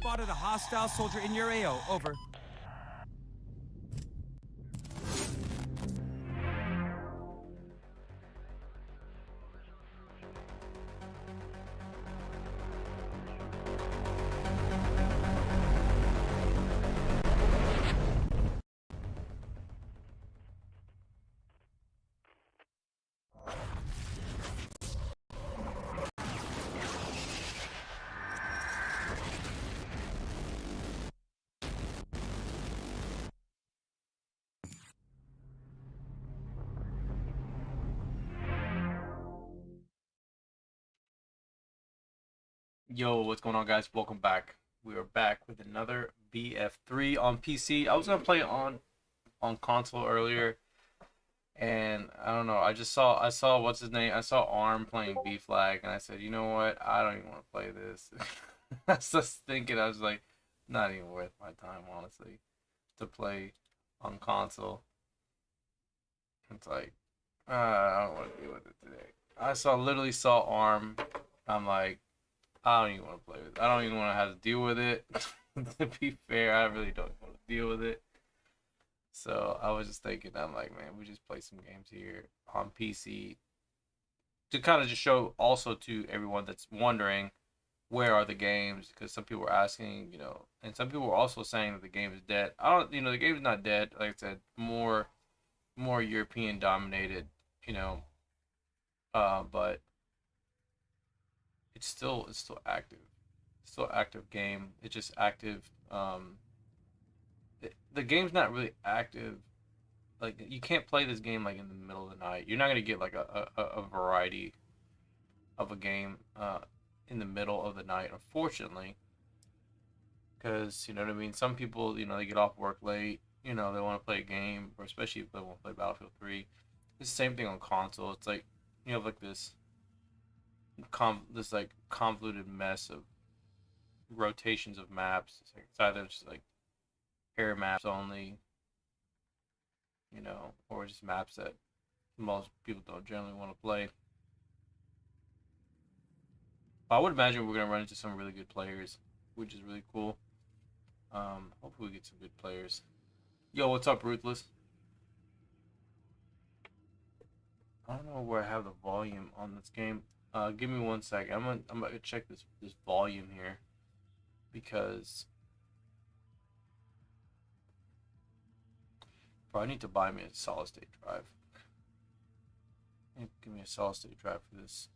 spotted a hostile soldier in your AO. Over. Yo, what's going on, guys? Welcome back. We are back with another BF3 on PC. I was gonna play it on console earlier, and I don't know. I saw what's his name. I saw Arm playing B Flag, and I said, you know what? I don't even want to play this. I was just thinking, I was like, not even worth my time, honestly, to play on console. It's like, I don't want to deal with it today. Literally saw Arm. I'm like, I don't even want to play with it. I don't even want to have to deal with it. To be fair, I really don't want to deal with it. So I was just thinking, I'm like, man, we just play some games here on PC to kind of just show also to everyone that's wondering where are the games, because some people were asking, and some people were also saying that the game is dead. The game is not dead. Like I said, more European dominated, but it's still active. It's still active game. It's just active. The game's not really active. Like, you can't play this game like in the middle of the night. You're not gonna get like a variety of a game in the middle of the night, unfortunately. Because you know what I mean. Some people, they get off work late. They want to play a game, or especially if they want to play Battlefield 3. It's the same thing on console. It's like you have like this like convoluted mess of rotations of maps. It's either just like air maps only, or just maps that most people don't generally want to play. But I would imagine we're gonna run into some really good players, which is really cool. Hopefully we get some good players. Yo, what's up, Ruthless? I don't know where I have the volume on this game. Give me 1 second. I'm gonna check this volume here, because bro, I need to buy me a solid state drive. Give me a solid state drive for this.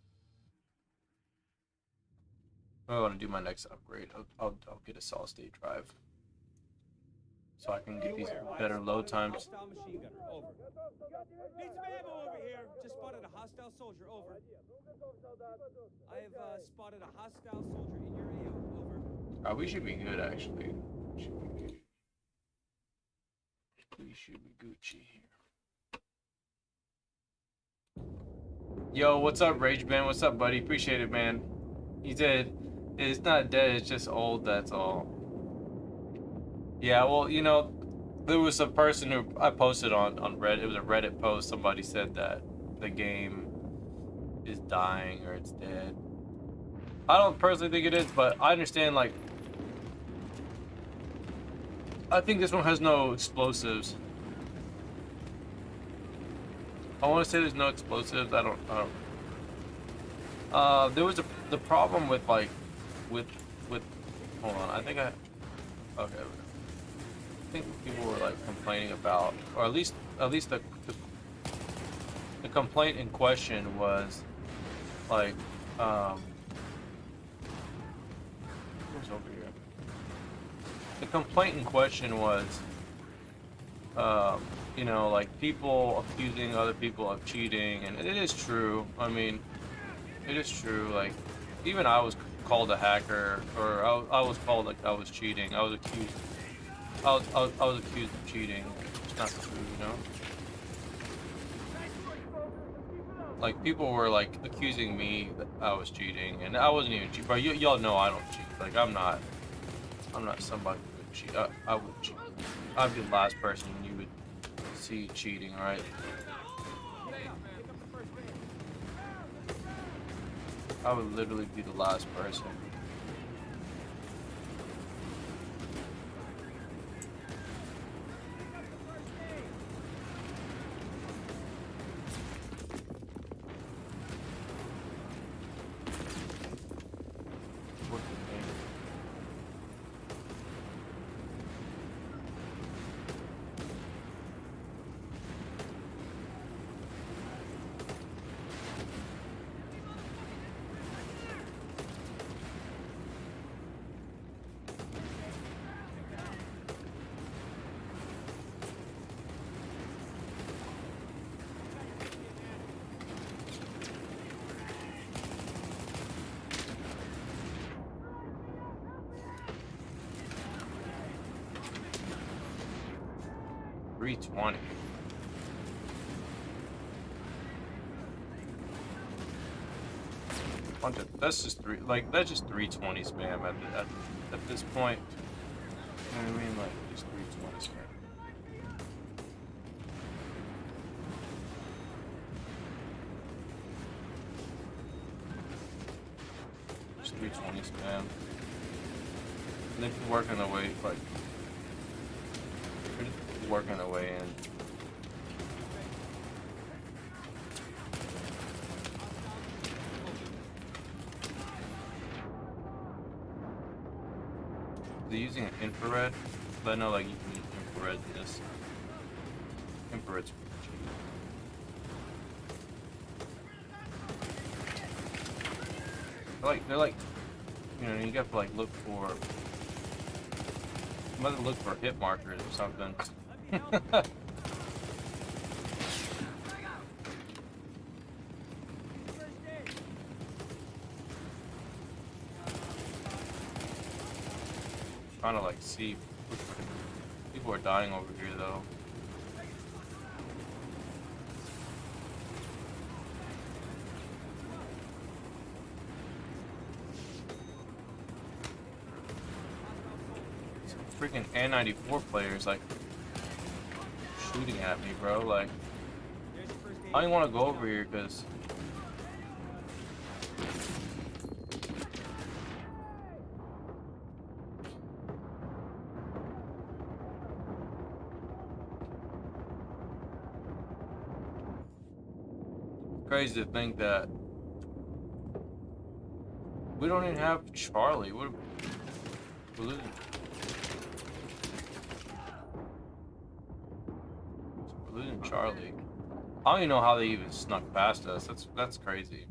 I want to do my next upgrade. I'll get a solid state drive, so I can get these better load times. Hostile machine gunner. Over. Need some ammo over here. Just spotted a hostile soldier. Over. I have spotted a hostile soldier in your AO. Over. We should be good, actually. We should be Gucci here. Yo, what's up, Rage Man? What's up, buddy? Appreciate it, man. He said, it's not dead, it's just old, that's all. Yeah, well, there was a person who I posted on Reddit. It was a Reddit post. Somebody said that the game is dying or it's dead. I don't personally think it is, but I understand, like, I think this one has no explosives. I want to say there's no explosives. I don't. There was the problem with hold on. Okay. I think people were like complaining about, or at least the complaint in question was like who's over here? The complaint in question was like people accusing other people of cheating, and it is true. I mean, it is true. Like, even I was called a hacker, or I was called like I was cheating. I was accused of cheating. It's not true, Like, people were like accusing me that I was cheating, and I wasn't even cheating. But y'all know I don't cheat. Like, I'm not somebody who would cheat. I would cheat. I'd be the last person you would see cheating, right? I would literally be the last person. 320. That's just that's just 320 spam at this point. You know what I mean? Like just 320 spam. Just 320 spam. And they've been working their way working their way in. They're using an infrared, but I know like you can use infrared in this. Infrared's pretty cheap. They're like, you know, you have to like look for. You must look for hit markers or something. Trying to like see people are dying over here though. Some freaking N94 players like shooting at me, bro. Like I don't want to go over here because crazy to think that we don't even have Charlie. We're losing. We're losing Charlie. I don't even know how they even snuck past us. That's crazy.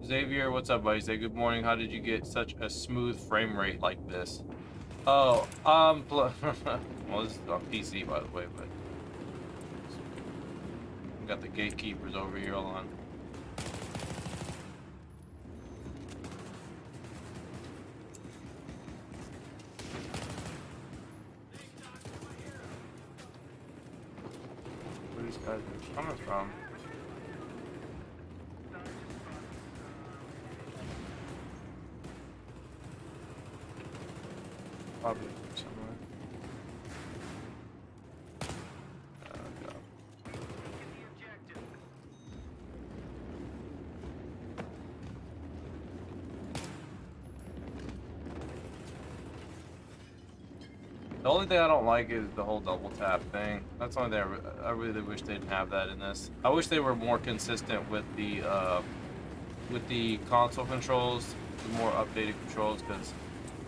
Xavier, what's up, buddy? Say good morning. How did you get such a smooth frame rate like this? Oh, well, this is on PC, by the way, but we got the gatekeepers over here. Hold on. Where these guys are coming from? Probably somewhere. God. The only thing I don't like is the whole double tap thing. That's the only thing I really wish they didn't have that in this. I wish they were more consistent with the console controls, the more updated controls, because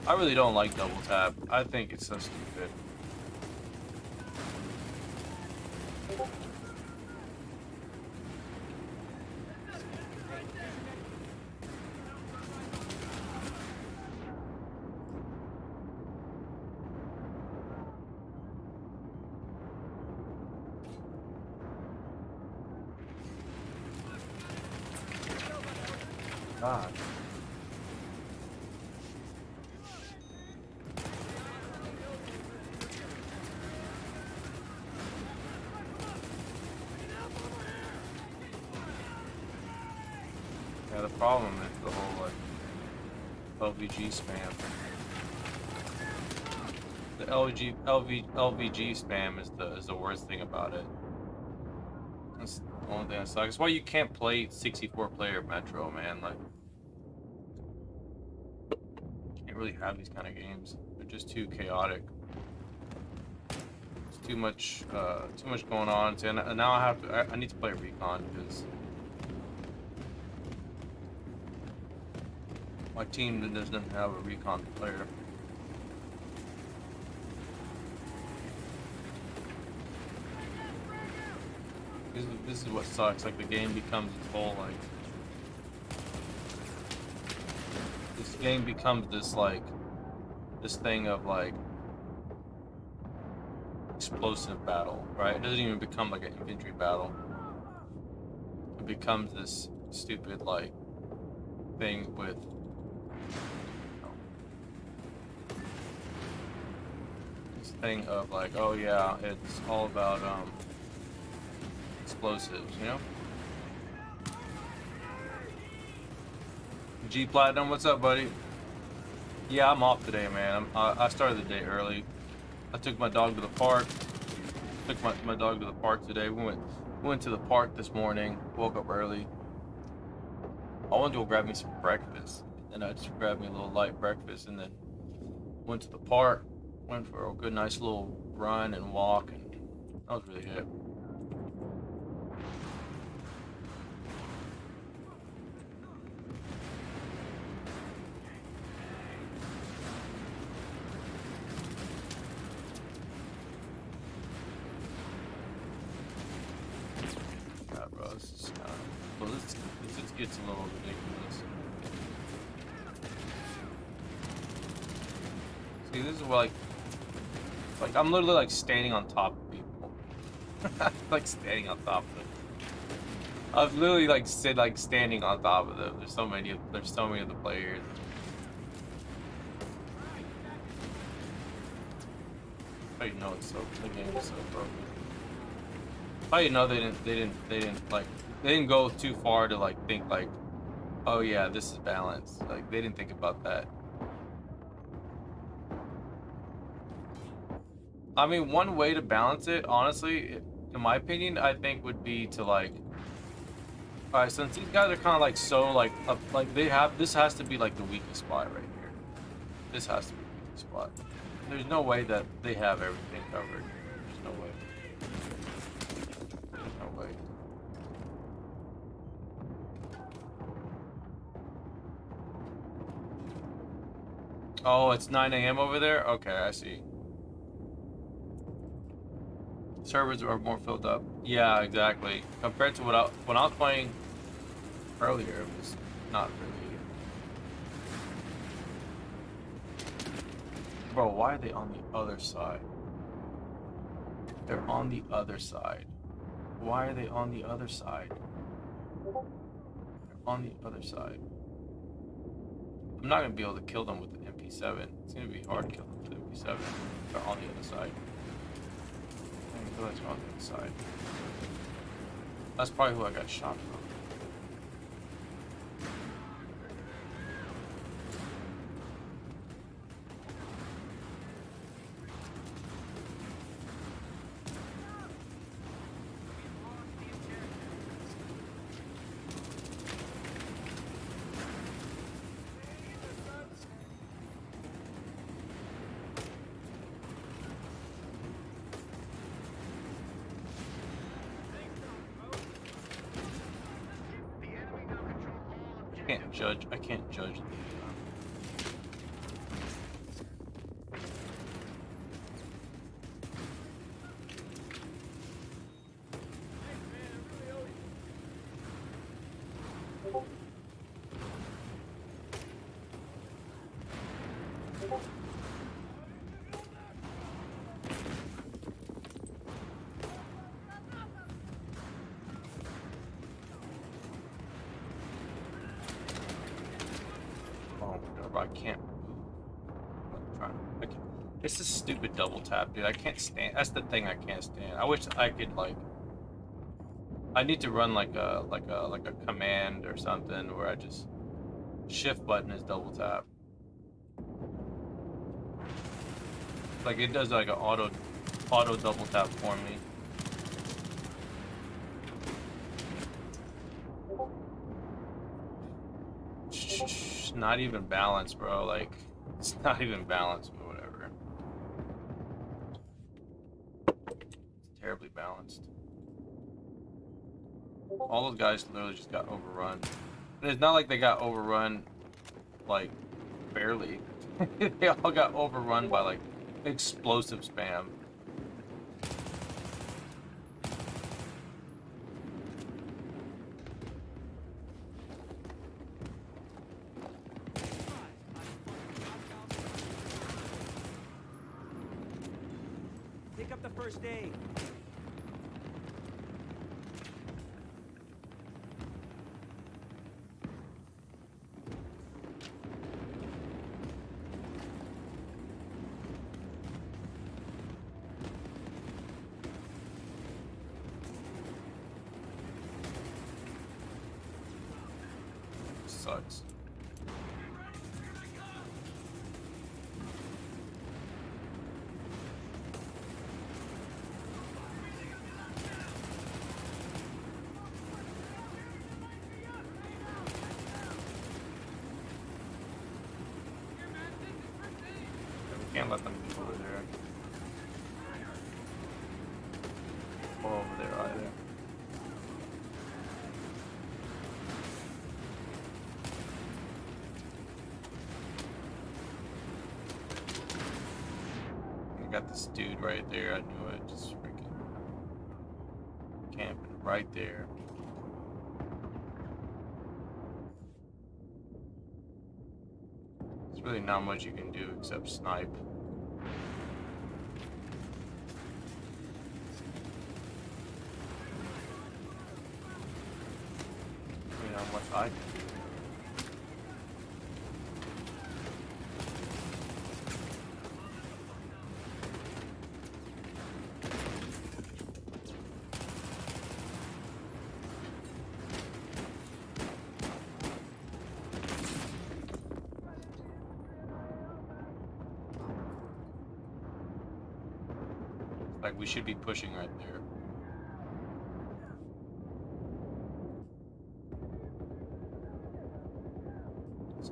I really don't like double tap. I think it's so stupid. God. Yeah, the problem is the whole like LVG spam. The LVG spam is the worst thing about it. That's the only thing that sucks. That's why you can't play 64-player Metro, man. Like, you can't really have these kind of games. They're just too chaotic. It's too much going on. So, and now I need to play Recon because my team doesn't have a Recon player. This is what sucks. Like the game becomes its whole like. This game becomes this thing of like explosive battle, right? It doesn't even become like an infantry battle. It becomes this stupid like thing with thing of like, oh yeah, it's all about explosives, you know? G Platinum, what's up, buddy? Yeah, I'm off today, man. I started the day early. I took my dog to the park. Took my dog to the park today. We went to the park this morning. Woke up early. I wanted to go grab me some breakfast, and I just grabbed me a little light breakfast, and then went to the park. Went for a good, nice little run and walk, and that was really it. God, bro, this is well, this just gets a little ridiculous. See, this is what, like I'm literally like standing on top of people. Like standing on top of them. I've literally like standing on top of them. There's so many of the players. How you know it's so the game is so broken? How you know they didn't go too far to like think like, oh yeah, this is balanced. Like they didn't think about that. I mean, one way to balance it, honestly, in my opinion, I think would be to like, all right, since these guys are kind of like so like they have, this has to be like the weakest spot right here. This has to be the weakest spot. There's no way that they have everything covered. There's no way. There's no way. Oh, it's 9 a.m. over there? Okay, I see. Servers are more filled up. Yeah, exactly. Compared to when I was playing earlier, it was not really. Bro, why are they on the other side? They're on the other side. Why are they on the other side? They're on the other side. I'm not gonna be able to kill them with an MP7. It's gonna be hard to kill them with an MP7. They're on the other side. I feel like they're on the other side. That's probably who I got shot from. I can't judge the I can't move. It's a stupid double tap, dude. I can't stand. That's the thing I can't stand. I wish I could like. I need to run like a command or something where I just shift button is double tap. Like it does like an auto double tap for me. Not even balanced, bro. Like it's not even balanced, but whatever. It's terribly balanced. All those guys literally just got overrun. And it's not like they got overrun like barely. They all got overrun by like explosive spam. Pick up the first aid. sucks. Can't let them go over there. Or over there either. I got this dude right there. I knew it. Just freaking camping right there. There's really not much you can do except snipe. You know how much I can do. Like, we should be pushing right there. This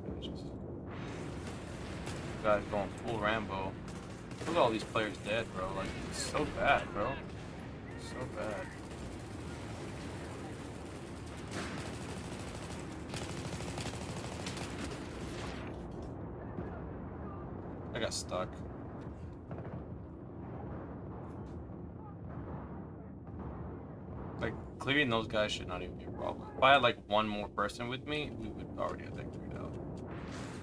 guy's going full Rambo. Look at all these players dead, bro. Like, it's so bad, bro. So bad. I got stuck. Like, clearing those guys should not even be a problem. If I had like one more person with me, we would already have that cleared out.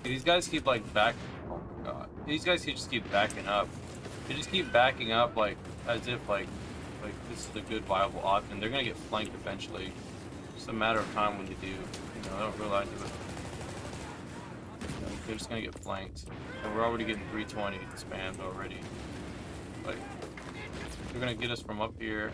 These guys keep like back. Oh my god. These guys just keep backing up. They just keep backing up like as if like this is a good viable option. They're gonna get flanked eventually. It's a matter of time when they do. You know, I don't realize it. You know, they're just gonna get flanked. And we're already getting 320 spammed already. Like, they're gonna get us from up here.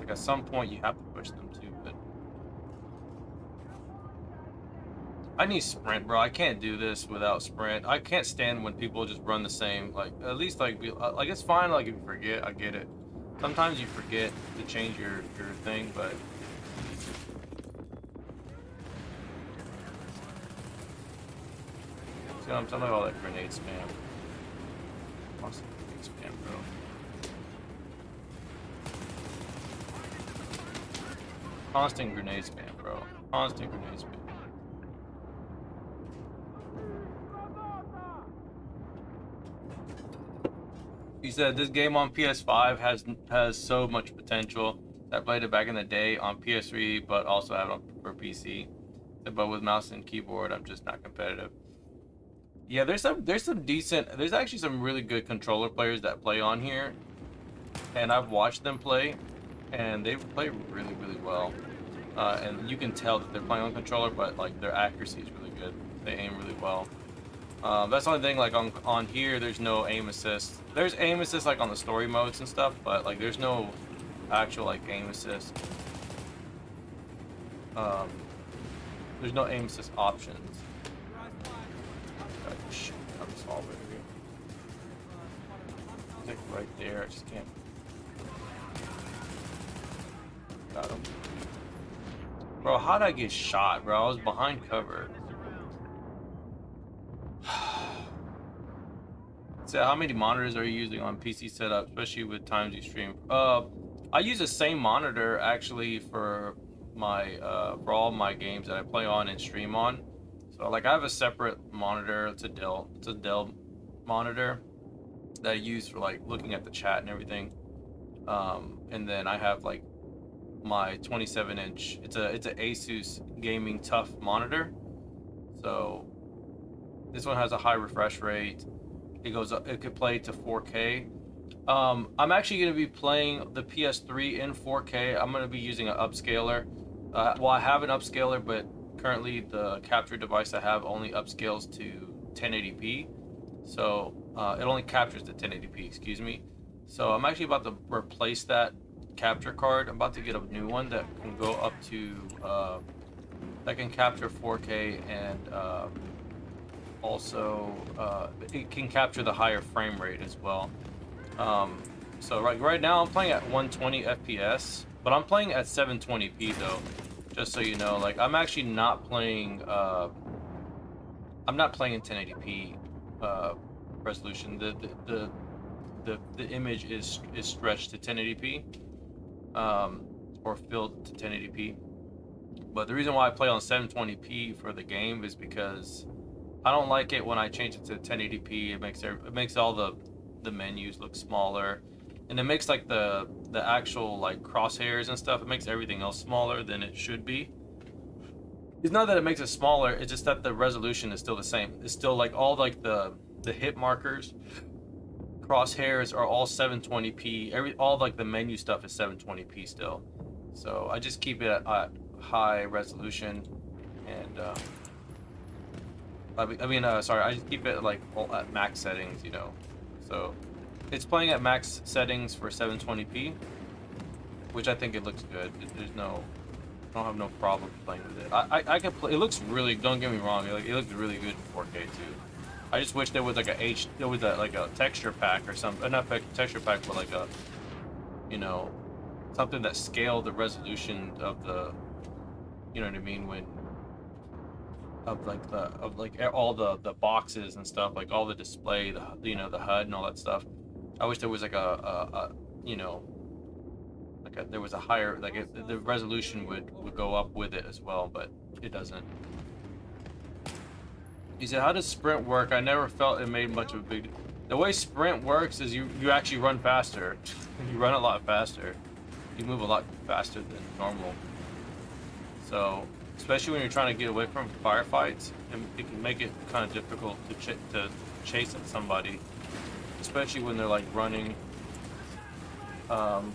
At some point you have to push them too, but I need sprint, bro. I can't do this without sprint. I can't stand when people just run the same. Like, at least like it's fine. Like, if you forget, I get it. Sometimes you forget to change your thing, but see what I'm talking about? All that grenade spam. Awesome grenade spam, bro. Constant grenade spam, bro. Constant grenade spam. He said this game on PS5 has so much potential. I played it back in the day on PS3, but also have it on for PC. But with mouse and keyboard, I'm just not competitive. Yeah, there's actually some really good controller players that play on here, and I've watched them play. And they play really, really well. And you can tell that they're playing on controller, but like their accuracy is really good. They aim really well. That's the only thing, like on here, there's no aim assist. There's aim assist like on the story modes and stuff, but like there's no actual like aim assist. There's no aim assist options. Shoot, I'm solving here. It's like right there, I just can't. Got him. Bro, how'd I get shot, bro? I was behind cover. So how many monitors are you using on PC setup, especially with times you stream? I use the same monitor actually for my for all my games that I play on and stream on. So like I have a separate monitor. It's a Dell monitor that I use for like looking at the chat and everything. And then I have like my 27-inch. It's a Asus gaming tough monitor. So this one has a high refresh rate. It goes up, it could play to 4K. I'm actually going to be playing the PS3 in 4K. I'm going to be using an upscaler. Well, I have an upscaler, but currently the capture device I have only upscales to 1080p, so it only captures the 1080p, excuse me. So I'm actually about to replace that capture card. I'm about to get a new one that can go up to that can capture 4K, and also it can capture the higher frame rate as well. So right now I'm playing at 120 FPS, but I'm playing at 720p though, just so you know. Like, I'm actually not playing I'm not playing in 1080p resolution. The image is stretched to 1080p, or filled to 1080p. But the reason why I play on 720p for the game is because I don't like it when I change it to 1080p. It makes all the menus look smaller, and it makes like the actual like crosshairs and stuff. It makes everything else smaller than it should be. It's not that it makes it smaller. It's just that the resolution is still the same. It's still like all like the hit markers, crosshairs are all 720p. All like the menu stuff is 720p still. So I just keep it at high resolution, and sorry, I just keep it like at max settings, you know. So it's playing at max settings for 720p, which I think it looks good. I don't have no problem playing with it. I can play. It looks really. Don't get me wrong. It looks really good in 4K too. I just wish there was like like a texture pack or something. Not a texture pack, but like a, you know, something that scaled the resolution of the, you know what I mean, when all the boxes and stuff, like all the display, the the HUD and all that stuff. I wish there was like a you know, there was a higher, the resolution would go up with it as well, but it doesn't. He said, how does sprint work? I never felt it made much of a big... The way sprint works is you actually run faster. You run a lot faster. You move a lot faster than normal. So, especially when you're trying to get away from firefights, it can make it kind of difficult to chase at somebody. Especially when they're like running... when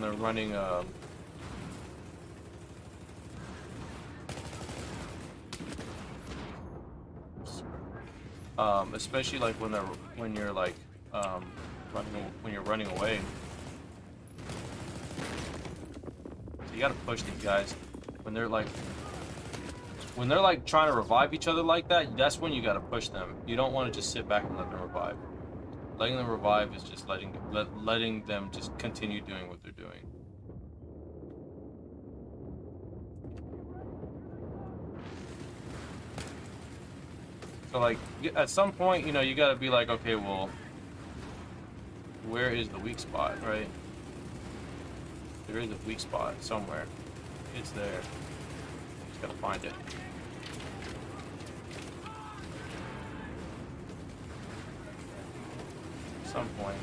they're running... especially like when you're running away. So you gotta push these guys when they're like trying to revive each other like that. That's when you gotta push them. You don't want to just sit back and let them revive. Letting them revive is just letting them just continue doing what they're doing. So like at some point, you know, you gotta be like, okay, well, where is the weak spot, right? There is a weak spot somewhere. It's there. Just gotta find it. At some point.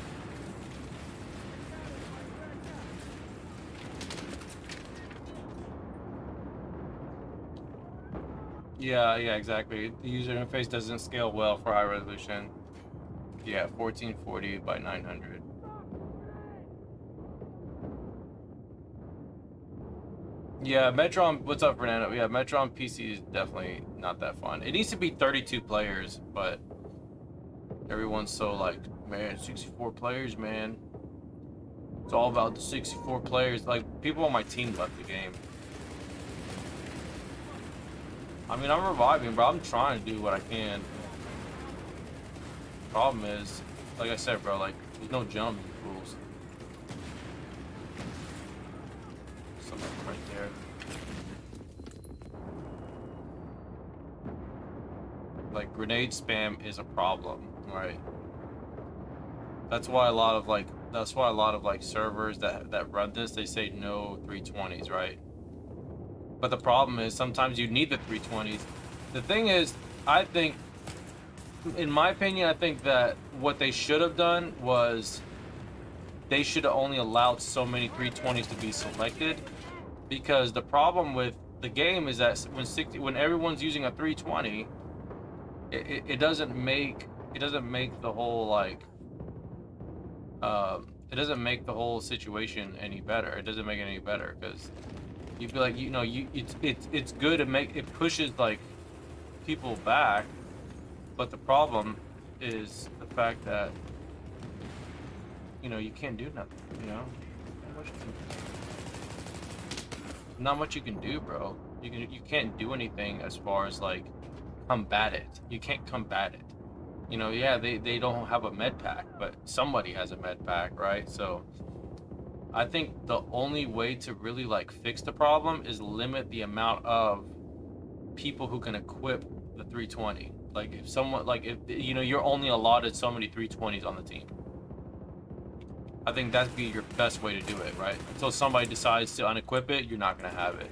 Yeah, exactly. The user interface doesn't scale well for high resolution. Yeah, 1440 by 900. Yeah, Metron, what's up, Fernando? Yeah, Metron PC is definitely not that fun. It needs to be 32 players, but everyone's so like, man, 64 players, man. It's all about the 64 players. Like, people on my team left the game. I mean, I'm reviving, bro. I'm trying to do what I can. Problem is, like I said, bro, like, there's no jump rules. Something right there. Like, grenade spam is a problem, right? That's why a lot of servers that run this, they say no 320s, right? But the problem is sometimes you need the 320s. The thing is, I think, in my opinion, I think that what they should have done was they should have only allowed so many 320s to be selected, because the problem with the game is that when everyone's using a 320, it doesn't make the whole like it doesn't make the whole situation any better. It doesn't make it any better, because You feel like, you know, it's good to make it, pushes like people back, but the problem is the fact that, you know, you can't do nothing. You know, not much you can do, bro. You can't do anything as far as like combat it. You can't combat it. You know, yeah, they don't have a med pack, but somebody has a med pack, right? So I think the only way to really like fix the problem is limit the amount of people who can equip the 320. Like if someone, like if, you know, you're only allotted so many 320s on the team. I think that'd be your best way to do it, right? Until somebody decides to unequip it, you're not gonna have it.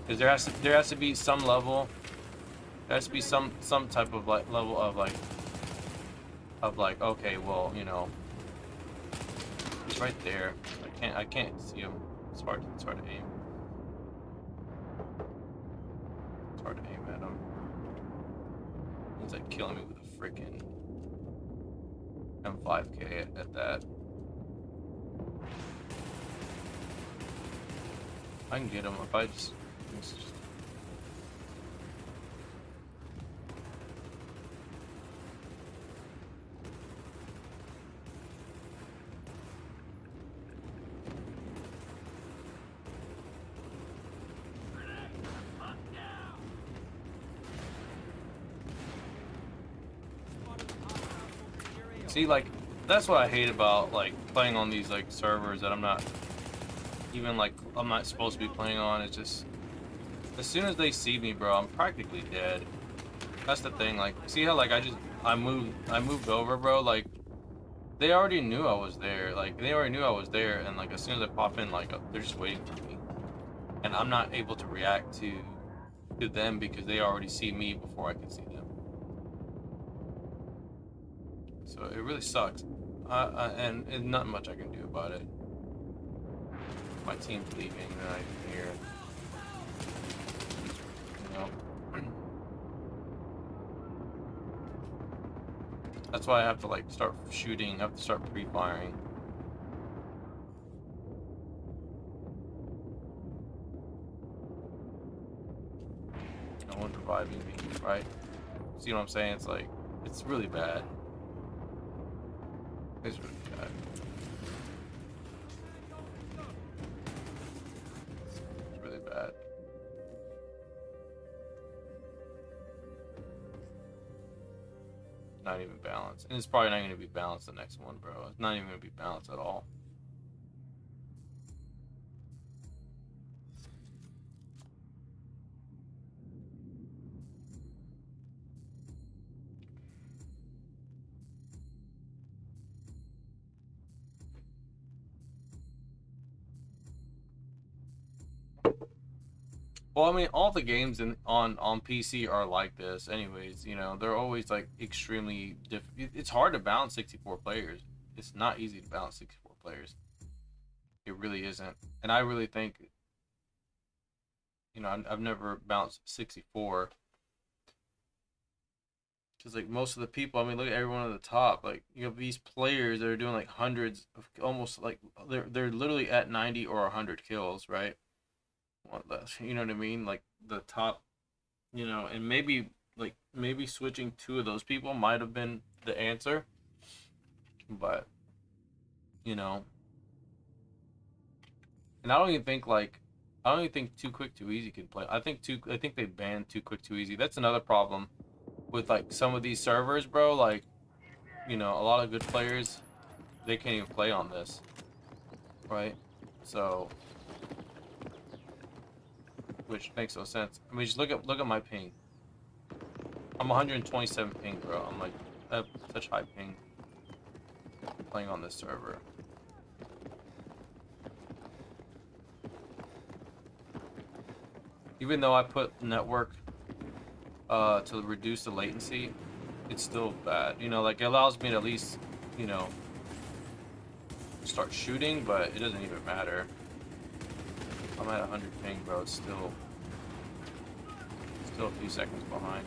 Because there has to be some level. There has to be some type of like level of like okay, well, you know, he's right there. I can't see him. It's hard to aim. It's hard to aim at him. He's like killing me with a freaking M5K at that. I can get him if I just see, like, that's what I hate about like playing on these like servers that I'm not supposed to be playing on. It's just as soon as they see me, bro, I'm practically dead. That's the thing. Like, see how like I moved over, bro. Like, they already knew I was there. Like, they already knew I was there, and like as soon as I pop in, like they're just waiting for me, and I'm not able to react to them because they already see me before I can see them. So it really sucks, and not much I can do about it. My team's leaving, and I can hear it. You know, that's why I have to like start shooting. I have to start pre-firing. No one reviving me, right? See what I'm saying? It's like, it's really bad. It's really bad. It's really bad. Not even balanced. And it's probably not going to be balanced the next one, bro. It's not even going to be balanced at all. Well, I mean, all the games on PC are like this anyways, you know. They're always like extremely it's hard to balance 64 players. It's not easy to balance 64 players. It really isn't. And I really think, you know, I've never balanced 64. Because like most of the people, I mean, look at everyone at the top. Like, you have these players that are doing like hundreds of, almost like they're literally at 90 or 100 kills, right? What less, you know what I mean? Like the top, you know, and maybe switching two of those people might have been the answer, but you know, and I don't even think Too Quick Too Easy can play. I think they banned Too Quick Too Easy. That's another problem with like some of these servers, bro. Like, you know, a lot of good players, they can't even play on this, right? So, which makes no sense. I mean, just look at my ping. I'm 127 ping, bro. I'm like, I have such high ping playing on this server. Even though I put network to reduce the latency, it's still bad. You know, like it allows me to at least, you know, start shooting, but it doesn't even matter. I'm at 100 ping, bro. It's still a few seconds behind.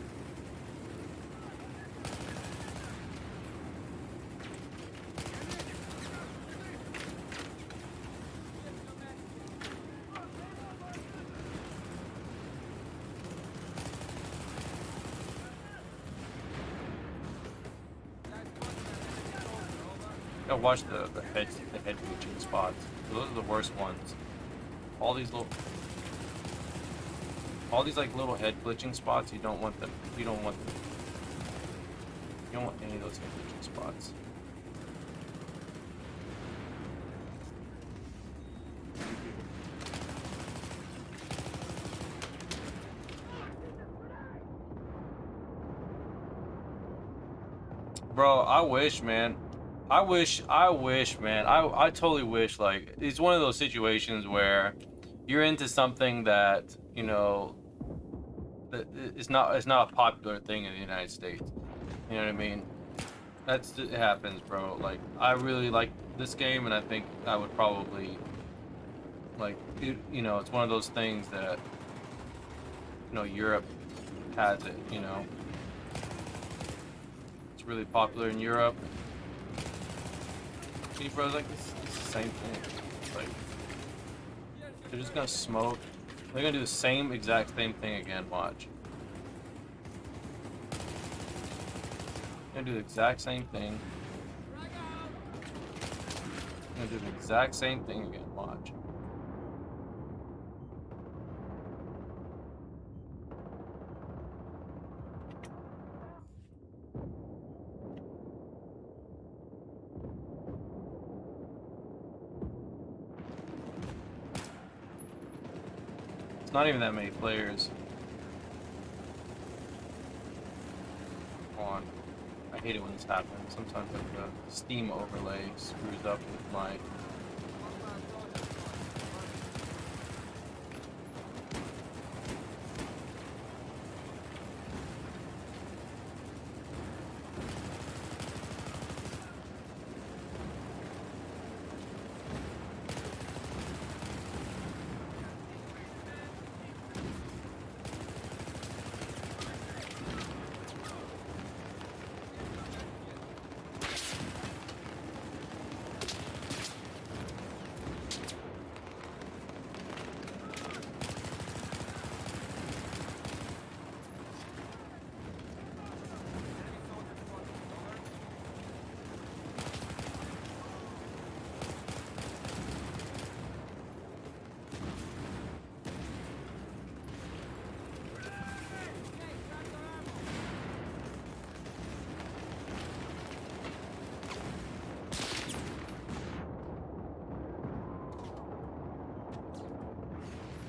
Gotta watch the head glitching spots. Those are the worst ones. All these like little head glitching spots, you don't want them. You don't want any of those head glitching spots. Bro, I wish, man. I wish, man. I totally wish, like, it's one of those situations where you're into something that, you know, that it's not a popular thing in the United States. You know what I mean? It happens, bro. Like, I really like this game, and I think I would probably, like, you know, it's one of those things that, you know, Europe has it, you know. It's really popular in Europe. See, bro, like, it's the same thing. Like, they're just gonna smoke. They're gonna do the same exact same thing again, watch. They're gonna do the exact same thing. They're gonna do the exact same thing again, watch. It's not even that many players. Come on. I hate it when this happens. Sometimes like the Steam overlay screws up with my...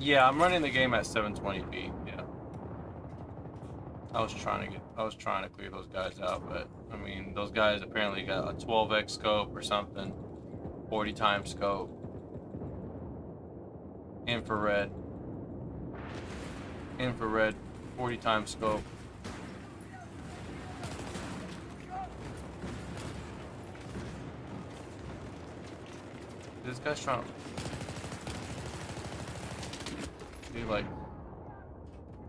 Yeah, I'm running the game at 720p. Yeah. I was trying to clear those guys out, but I mean, those guys apparently got a 12x scope or something, 40 times scope, infrared, 40 times scope. This guy's trying to... Dude, like,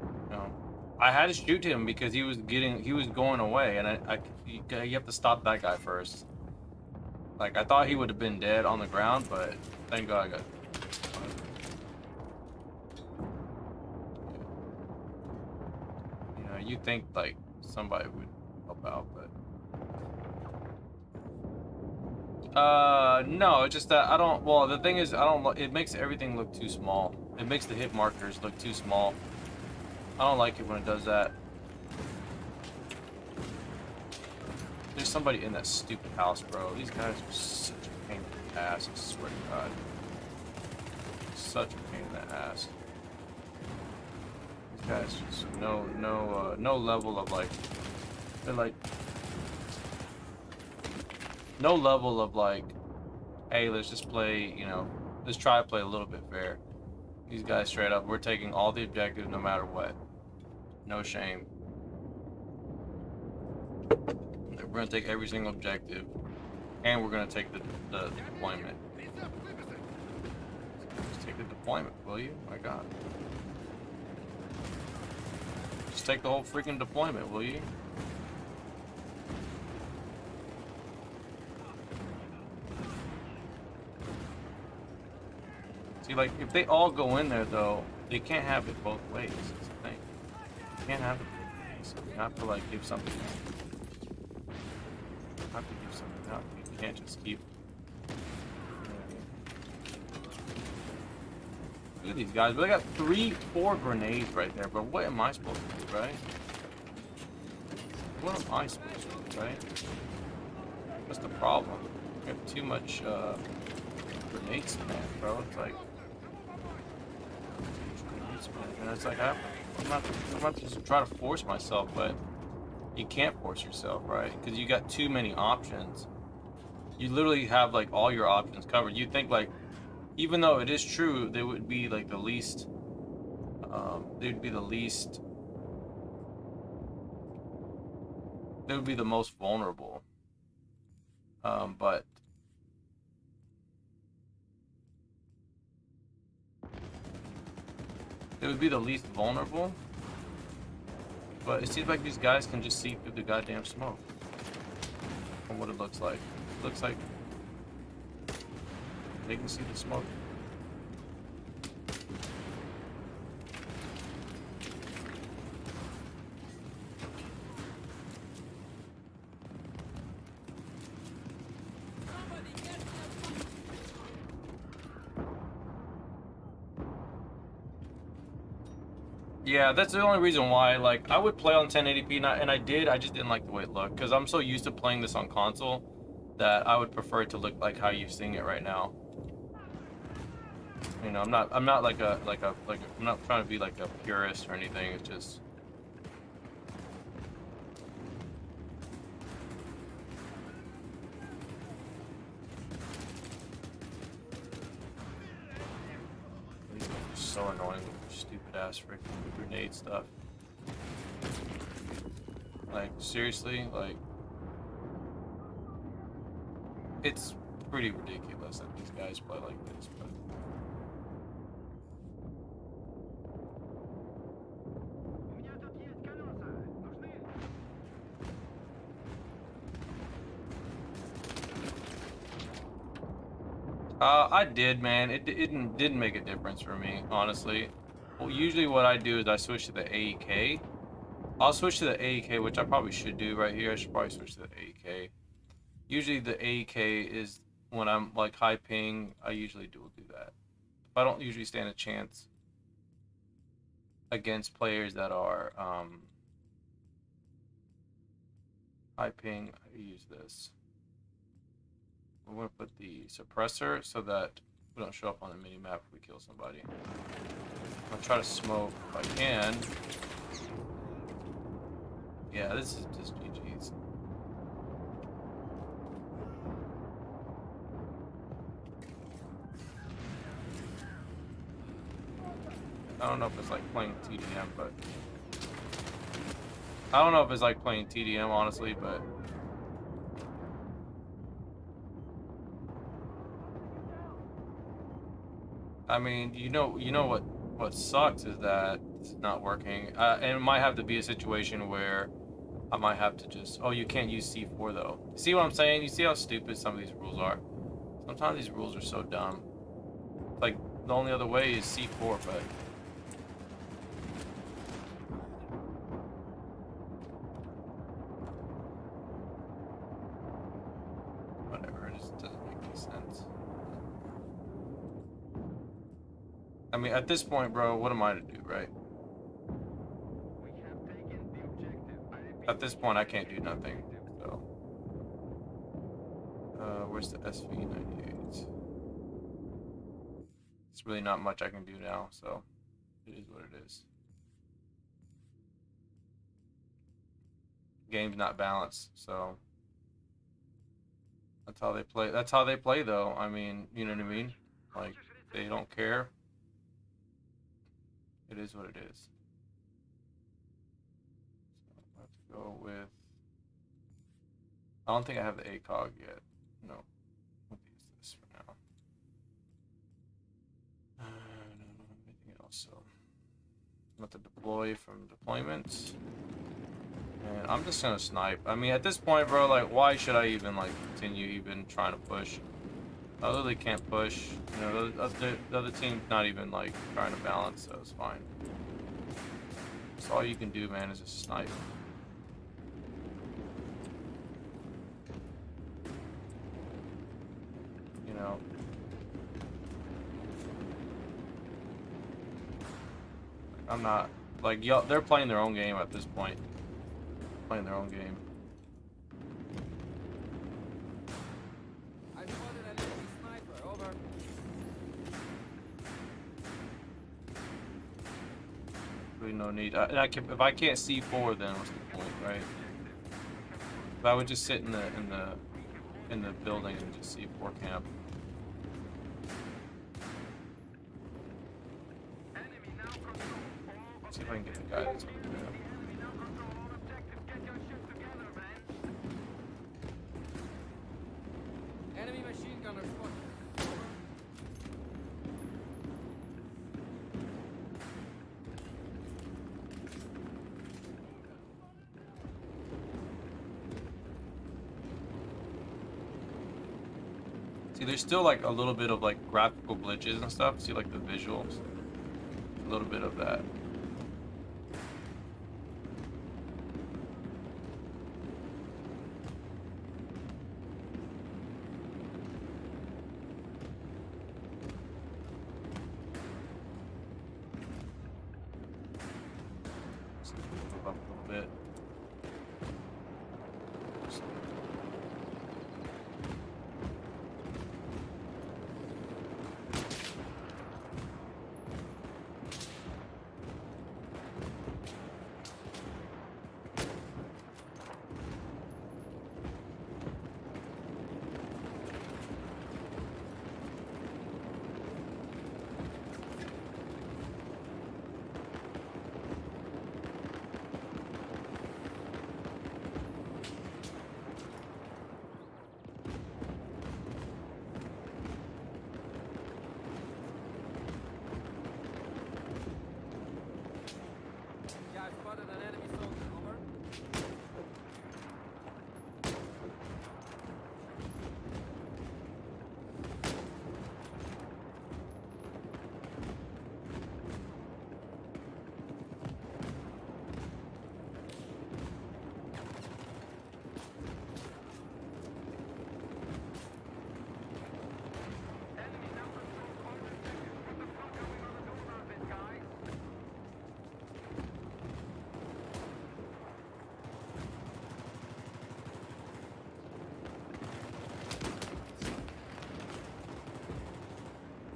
you know, I had to shoot him because he was going away, and you have to stop that guy first. Like, I thought he would have been dead on the ground, but thank God I got... You know, you think, like, somebody would help out, but... No, it's just that I don't... Well, the thing is, it makes everything look too small. It makes the hit markers look too small. I don't like it when it does that. There's somebody in that stupid house, bro. These guys are such a pain in the ass, I swear to God. Such a pain in the ass. These guys just no level of like... They're like... No level of like, hey, let's just play, you know, let's try to play a little bit fair. These guys straight up, we're taking all the objectives no matter what. No shame. We're gonna take every single objective, and we're gonna take the deployment. Just take the deployment, will you? My God. Just take the whole freaking deployment, will you? See, like, if they all go in there, though, they can't have it both ways. That's the thing. You can't have it both ways. You have to, like, give something out. You have to give something out. You can't just keep. Look at these guys, but they got 3-4 grenades right there, bro. What am I supposed to do, right? What am I supposed to do, right? What's the problem? I have too much grenade spam, bro. It's like grenade spam, and it's like I'm not just trying to force myself, but you can't force yourself, right? Because you got too many options. You literally have like all your options covered. You think like, even though it is true, they would be like the least. They'd be the least. They would be the most vulnerable. But they would be the least vulnerable. But it seems like these guys can just see through the goddamn smoke. From what it looks like. It looks like they can see the smoke. Yeah, that's the only reason why. Like, I would play on 1080p, and I did. I just didn't like the way it looked because I'm so used to playing this on console that I would prefer it to look like how you're seeing it right now. You know, I'm not I'm not trying to be like a purist or anything. It's just. So annoying with their stupid ass freaking grenade stuff. Like, seriously, like, it's pretty ridiculous that these guys play like this, but I did, man. It didn't make a difference for me, honestly. Well, usually what I do is I switch to the AEK. I'll switch to the AEK, which I probably should do right here. I should probably switch to the AEK. Usually the AEK is when I'm like high ping. I usually do that. If I don't usually stand a chance against players that are high ping, I use this. We're going to put the suppressor so that we don't show up on the mini map if we kill somebody. I'll try to smoke if I can. Yeah, this is just GG's. I don't know if it's like playing TDM, but I don't know if it's like playing TDM, honestly, but I mean, you know what sucks is that it's not working, and it might have to be a situation where I might have to just, oh, you can't use C4 though. See what I'm saying? You see how stupid some of these rules are? Sometimes these rules are so dumb. Like, the only other way is C4, but whatever, it just doesn't make any sense. I mean, at this point, bro, what am I to do, right? At this point, I can't do nothing, so. Where's the SV98? It's really not much I can do now, so it is what it is. Game's not balanced, so that's how they play. That's how they play, though. I mean, you know what I mean? Like, they don't care. It is what it is. So I have to go with. I don't think I have the ACOG yet. No. We'll use this for now. Anything else? So I'm about to deploy from deployment. And I'm just gonna snipe. I mean, at this point, bro, like, why should I even like continue even trying to push? I literally can't push. You know, the other team's not even like trying to balance, so it's fine. So all you can do, man, is just snipe. out. I'm not like y'all. They're playing their own game at this point. Playing their own game. I spotted an enemy sniper. Over. Really no need. If I can't see forward, then what's the point, right? If I would just sit in the building and just see for camp. See if I can get the guy that's over there. Enemy machine gunner spotted. See, there's still like a little bit of like graphical glitches and stuff. See, like the visuals, a little bit of that. Up a little bit. Yeah, I spotted an enemy soldier. Over.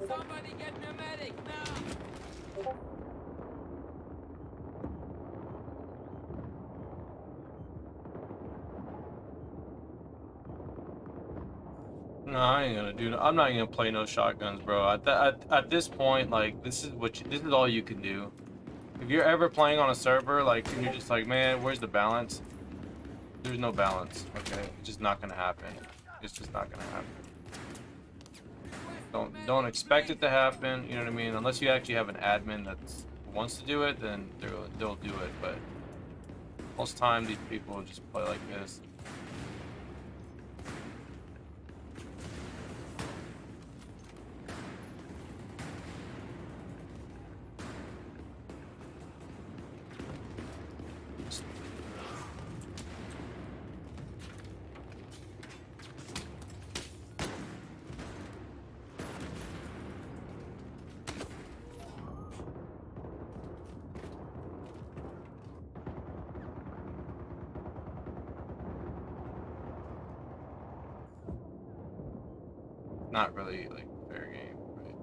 Somebody get me a medic now! No, I ain't gonna do. I'm not gonna play no shotguns, bro. At this point, like this is all you can do. If you're ever playing on a server, like, and you're just like, man, where's the balance? There's no balance. Okay, it's just not gonna happen. It's just not gonna happen. Don't expect it to happen. You know what I mean? Unless you actually have an admin that wants to do it, then they'll do it. But most time, these people just play like this. Not really like fair game, right?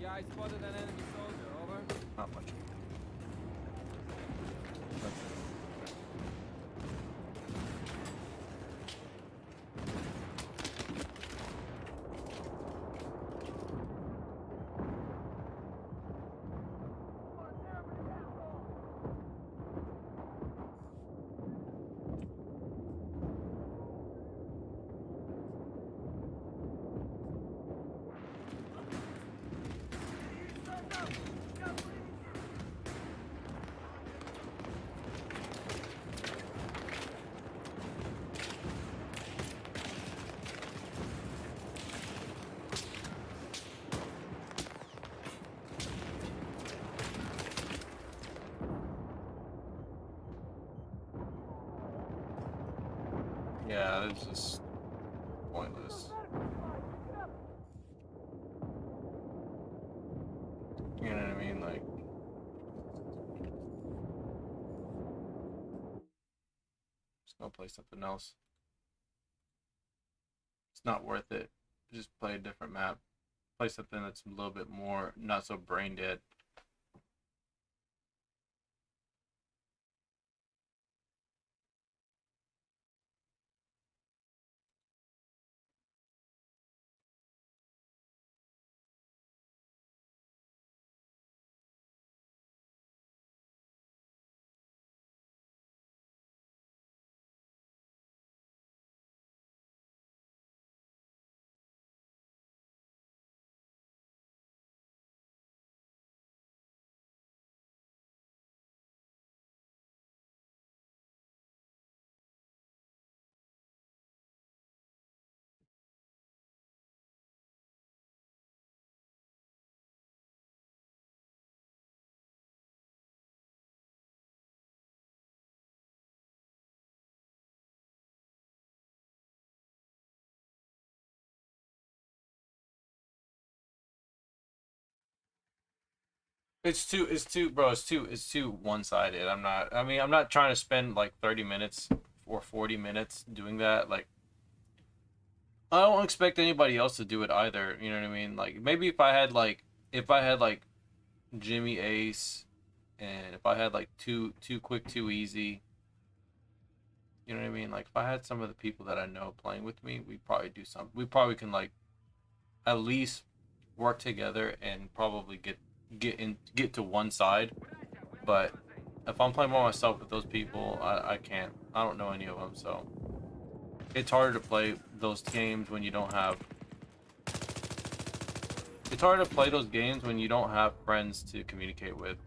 Yeah, I spotted an enemy soldier. Over. Not much. Yeah, it's just pointless. You know what I mean? Like, just go play something else. It's not worth it. Just play a different map. Play something that's a little bit more, not so brain dead. It's too one-sided. I'm not trying to spend like 30 minutes or 40 minutes doing that. Like, I don't expect anybody else to do it either. You know what I mean? Like, maybe if I had like Jimmy Ace, and if I had like too quick, too easy. You know what I mean? Like, if I had some of the people that I know playing with me, we probably do something. We probably can like at least work together and probably get to one side. But if I'm playing by myself with those people, I can't. I don't know any of them, so it's harder to play those games when you don't have. It's harder to play those games when you don't have friends to communicate with.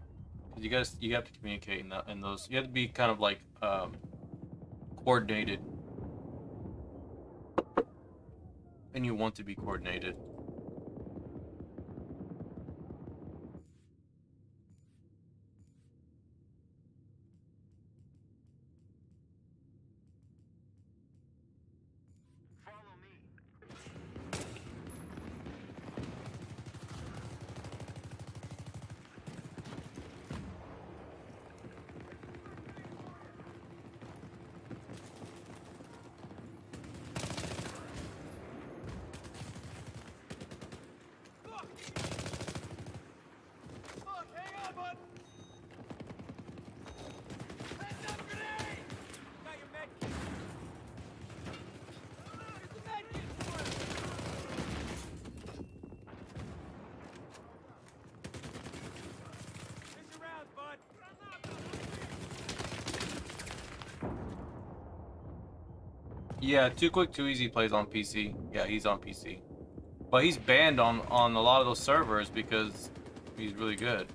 Because you have to communicate in those. You have to be kind of like coordinated, and you want to be coordinated. Yeah, Too Quick Too Easy plays on PC. Yeah, he's on PC, but he's banned on a lot of those servers because he's really good.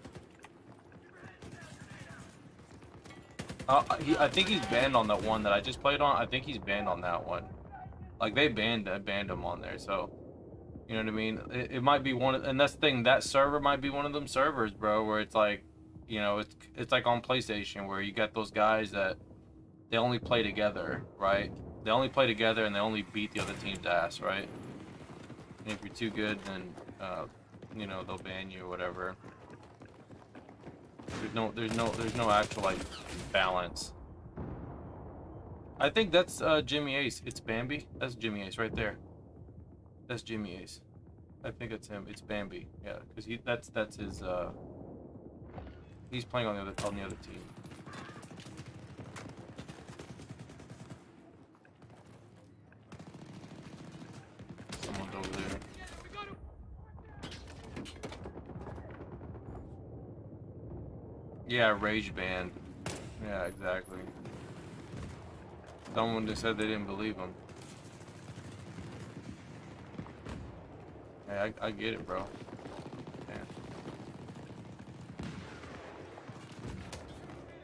I think he's banned on that one that I just played on. I think he's banned on that one. Like, they banned him on there, so you know what I mean. It might be one, and that's the thing. That server might be one of them servers, bro, where it's like, you know, it's like on PlayStation where you got those guys that they only play together, right? They only play together and they only beat the other team's ass, right? And if you're too good, then you know, they'll ban you or whatever. There's no actual like balance. I think that's Jimmy Ace. It's Bambi. That's Jimmy Ace right there. That's Jimmy Ace. I think it's him. It's Bambi. Yeah, because that's his. He's playing on the other team. Someone's over there. Yeah, rage band. Yeah, exactly. Someone just said they didn't believe him. Hey, I get it, bro. Yeah.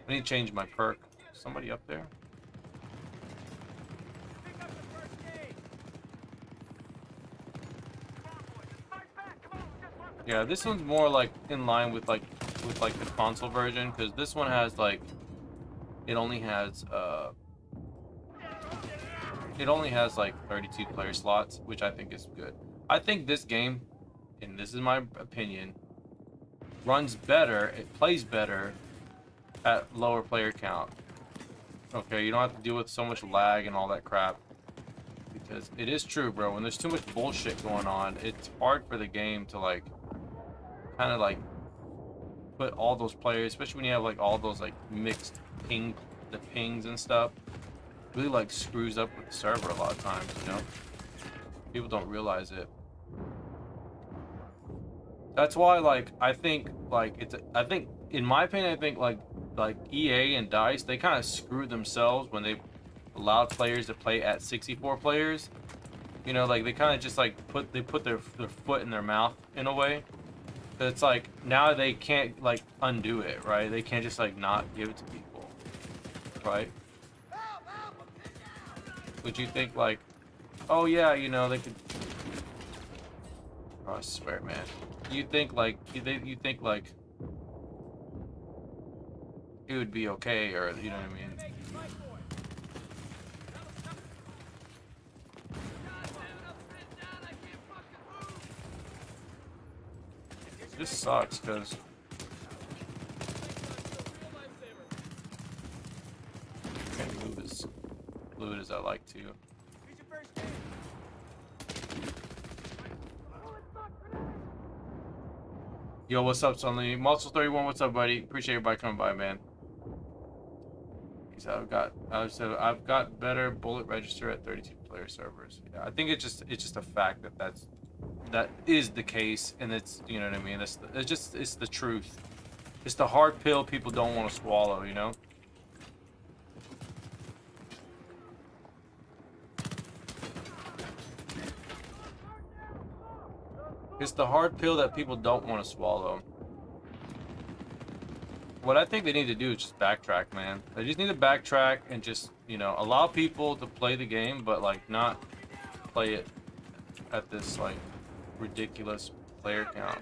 I need to change my perk. Somebody up there? Yeah, this one's more like in line with like the console version, because this one has like, it only has it only has like 32 player slots, which I think is good. I think this game, and this is my opinion, runs better, it plays better at lower player count. Okay, you don't have to deal with so much lag and all that crap. Because it is true, bro, when there's too much bullshit going on, it's hard for the game to like kind of like put all those players, especially when you have like all those like mixed pings and stuff. Really like screws up with the server a lot of times, you know? People don't realize it. That's why like I think in my opinion, I think like EA and DICE, they kind of screwed themselves when they allowed players to play at 64 players. You know, like they kind of just like put their foot in their mouth in a way. It's like now they can't like undo it, right? They can't just like not give it to people, right? Would you think like, oh yeah, you know, they could, oh, I swear, man. You think like you think like it would be okay, or you know what I mean? This sucks because I can't move as fluid as I like to. Yo, what's up, Sonny? Muscle 31, what's up, buddy? Appreciate everybody coming by, man. He said I've got better bullet register at 32 player servers. Yeah, I think it's just a fact that is the case, and it's, you know what I mean. It's the truth. It's the hard pill people don't want to swallow, you know. It's the hard pill that people don't want to swallow. What I think they need to do is just backtrack, man. They just need to backtrack and just, you know, allow people to play the game, but like not play it at this like ridiculous player count.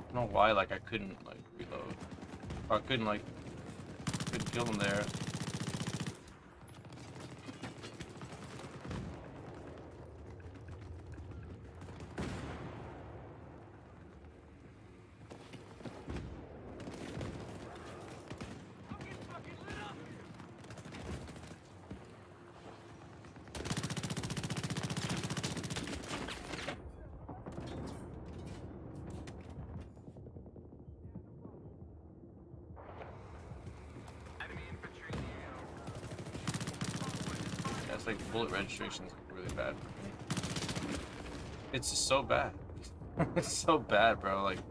I don't know why, like, I couldn't, like, reload. Or I couldn't kill them there. It's like bullet registration is really bad for me. It's just so bad. It's so bad, bro. Like, it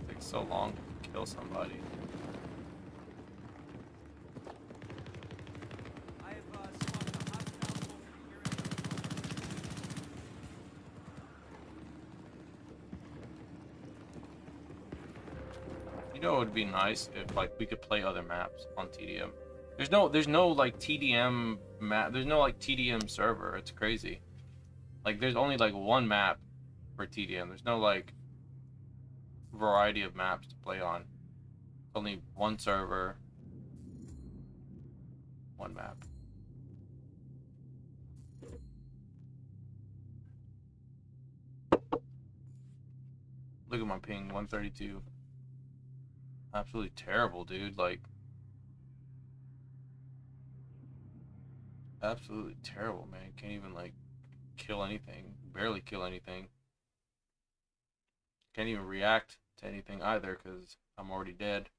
takes so long to kill somebody. You know, it would be nice if like we could play other maps on TDM. There's no like TDM map. There's no like TDM server. It's crazy. Like there's only like one map for TDM. There's no like variety of maps to play on. Only one server, one map. Look at my ping, 132. Absolutely terrible, dude. Like, absolutely terrible, man. Can't even like kill anything. Barely kill anything. Can't even react to anything either because I'm already dead.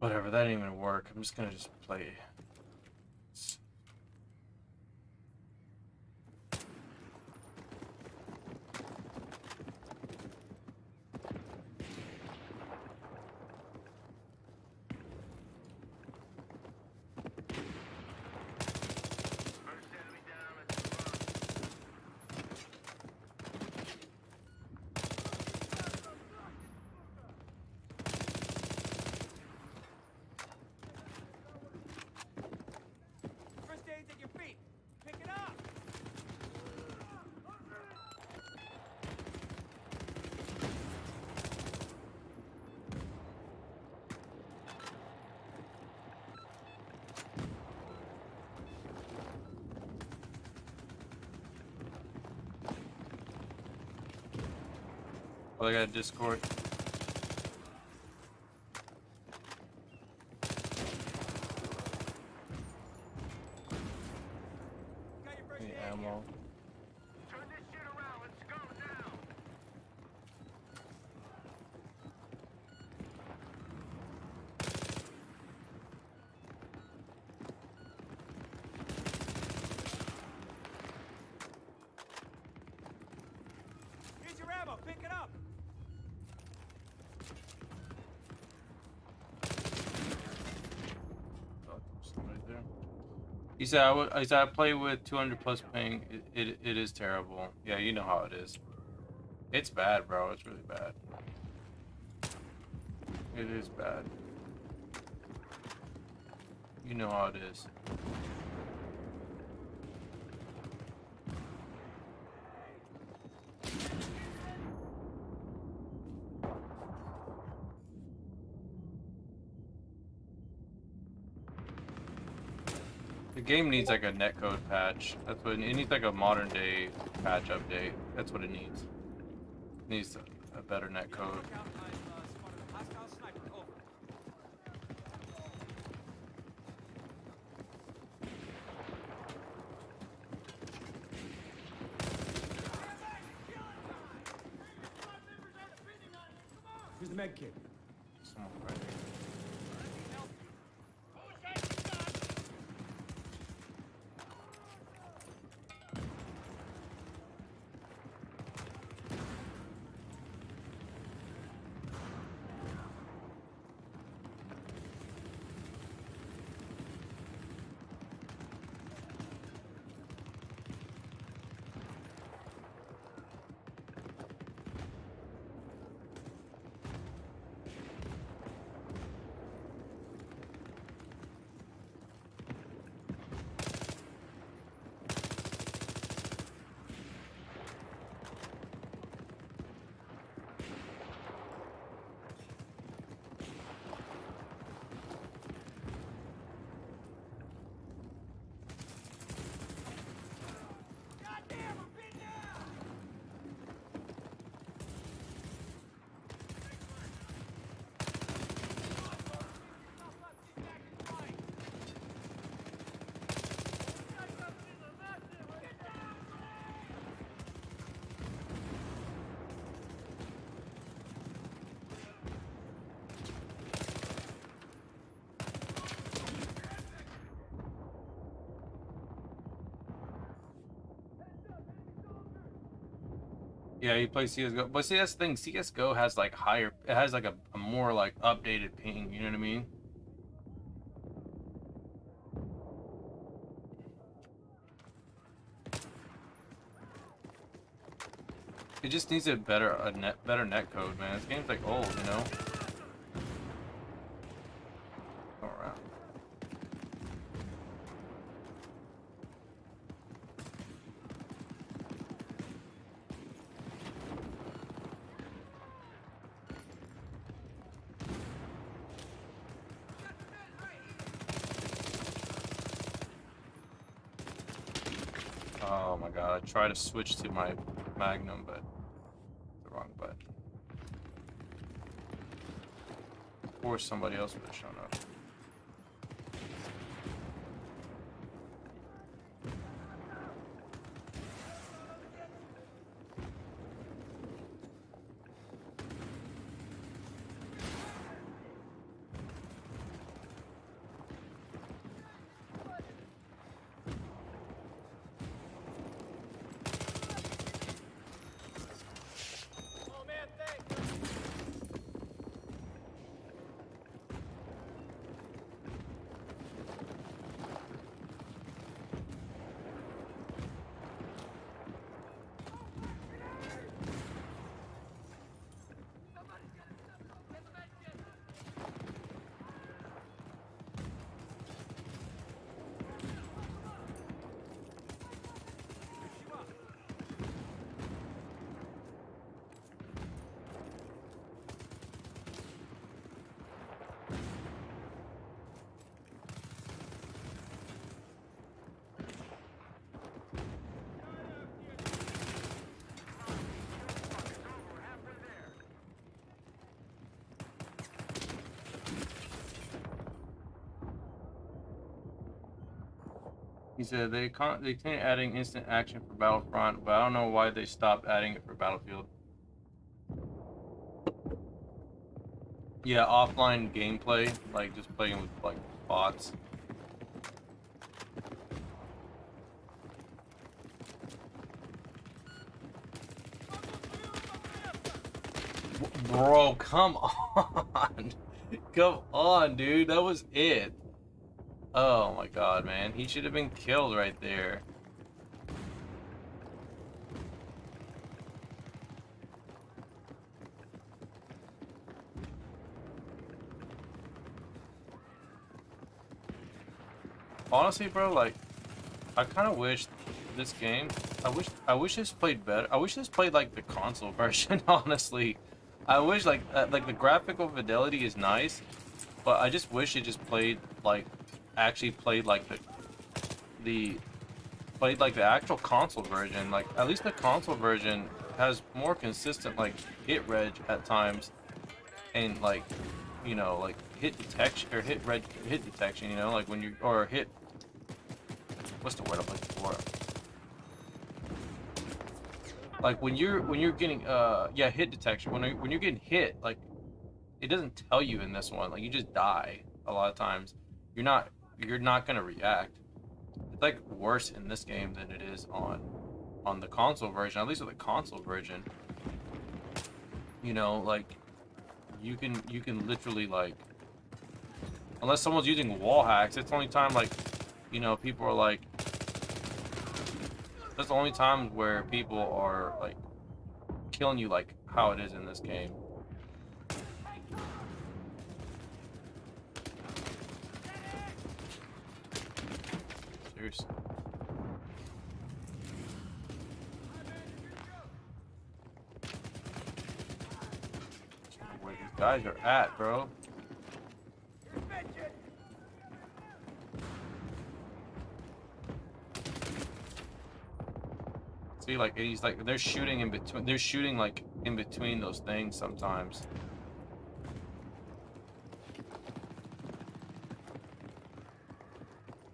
Whatever, that didn't even work. I'm just gonna just play. First aid's at your feet. Pick it up. Oh, I got a Discord. Got your first The aid ammo. here. Turn this shit around. Let's go now. Here's your ammo. Pick it up. Oh, somebody there. He said, he said I play with 200 plus ping. It is terrible. Yeah, you know how it is. It's bad, bro. It's really bad. It is bad. You know how it is. The game needs like a netcode patch. That's what it needs, like a modern day patch update. That's what it needs. It needs a better netcode. Look out. I've spotted a hostile sniper. Over. Here's the med kit. Someone right here. Goddamn, I'm pinned down. Yeah, you play CS:GO, but see that's the thing. CS:GO has like higher. It has like a more like updated ping. You know what I mean? It just needs a better netcode, man. This game's like old, you know. Go around. Oh my god! I tried to switch to my Magnum, but the wrong button. Or somebody else would have shown up. He said they continue adding instant action for Battlefront, but I don't know why they stopped adding it for Battlefield. Yeah, offline gameplay, like just playing with like bots. Bro, come on. Come on, dude. That was it. Oh my god, man. He should have been killed right there. Honestly, bro, like, I kind of wish this game, I wish this played better. I wish this played like the console version, honestly. I wish like the graphical fidelity is nice, but I just wish it just played like actually played like the actual console version. Like at least the console version has more consistent like hit reg at times, and like, you know, like hit detection or hit detection, you know, like when you or hit, what's the word I'm looking for? Like when you're getting yeah, hit detection, when you're getting hit, like it doesn't tell you in this one, like you just die a lot of times. You're not gonna react. It's like worse in this game than it is on the console version. At least with the console version, you know, like you can literally, like, unless someone's using wall hacks, it's the only time, like, you know, people are like, that's the only time where people are like killing you like how it is in this game. Seriously. Where these guys are at, bro. See, like, he's like, they're shooting in between. They're shooting like in between those things sometimes.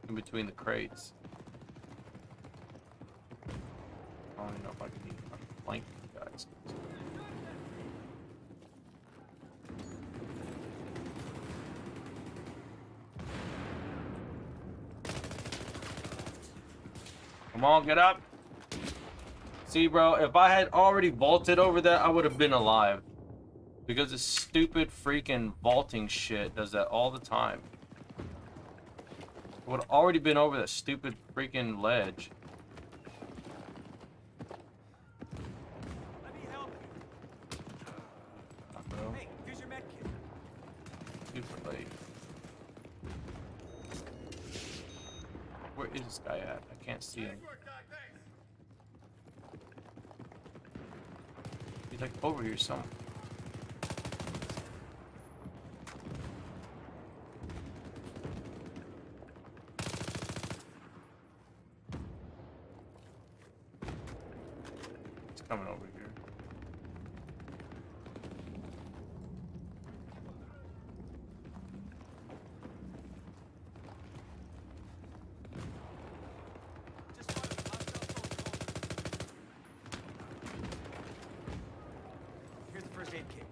In between the crates. I don't even know if I can flank these guys. Come on, get up. See, bro, if I had already vaulted over that, I would have been alive. Because this stupid freaking vaulting shit does that all the time. I would have already been over that stupid freaking ledge. Let me help you. Bro. Hey, here's your med kit. Super late. Where is this guy at? I can't see him. He's like over here somewhere. He's coming over here. Just spotted a hostile soldier. Here's the first aid kit.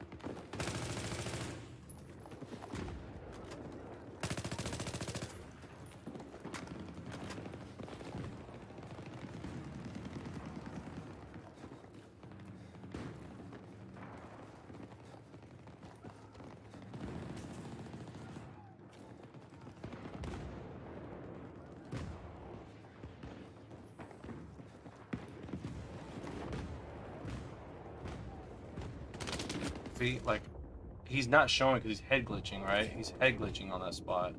See, like, he's not showing because he's head glitching, right? He's head glitching on that spot.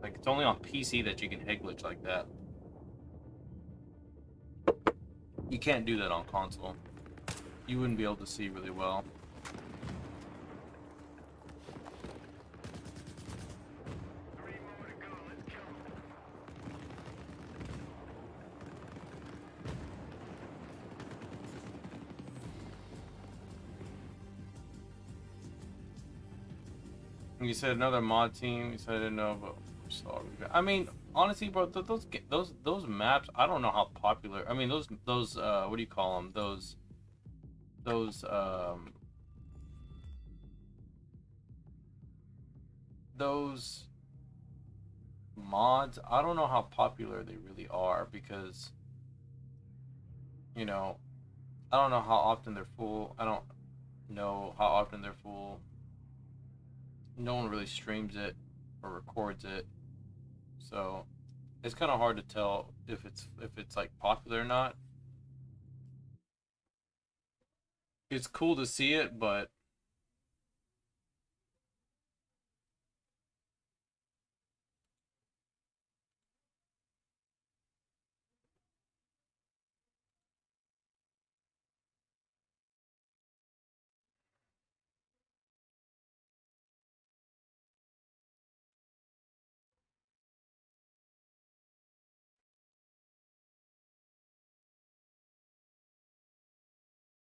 Like, it's only on PC that you can head glitch like that. You can't do that on console. You wouldn't be able to see really well. You said another mod team. You said I didn't know, but sorry. I mean, honestly, bro, those maps, I don't know how popular. I mean, those what do you call them? Those those mods. I don't know how popular they really are because, you know, I don't know how often they're full. I don't know how often they're full. No one really streams it or records it, so it's kind of hard to tell if it's like popular or not. It's cool to see it, but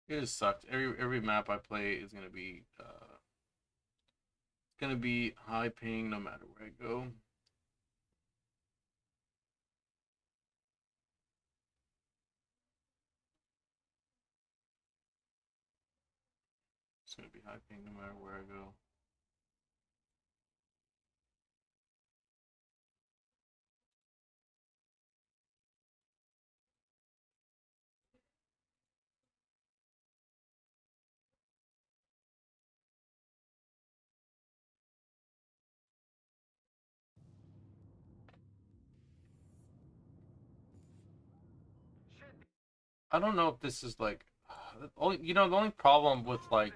it just sucks. Every map I play is gonna be high paying no matter where I go. It's gonna be high paying no matter where I go. I don't know if this is like, the only problem with like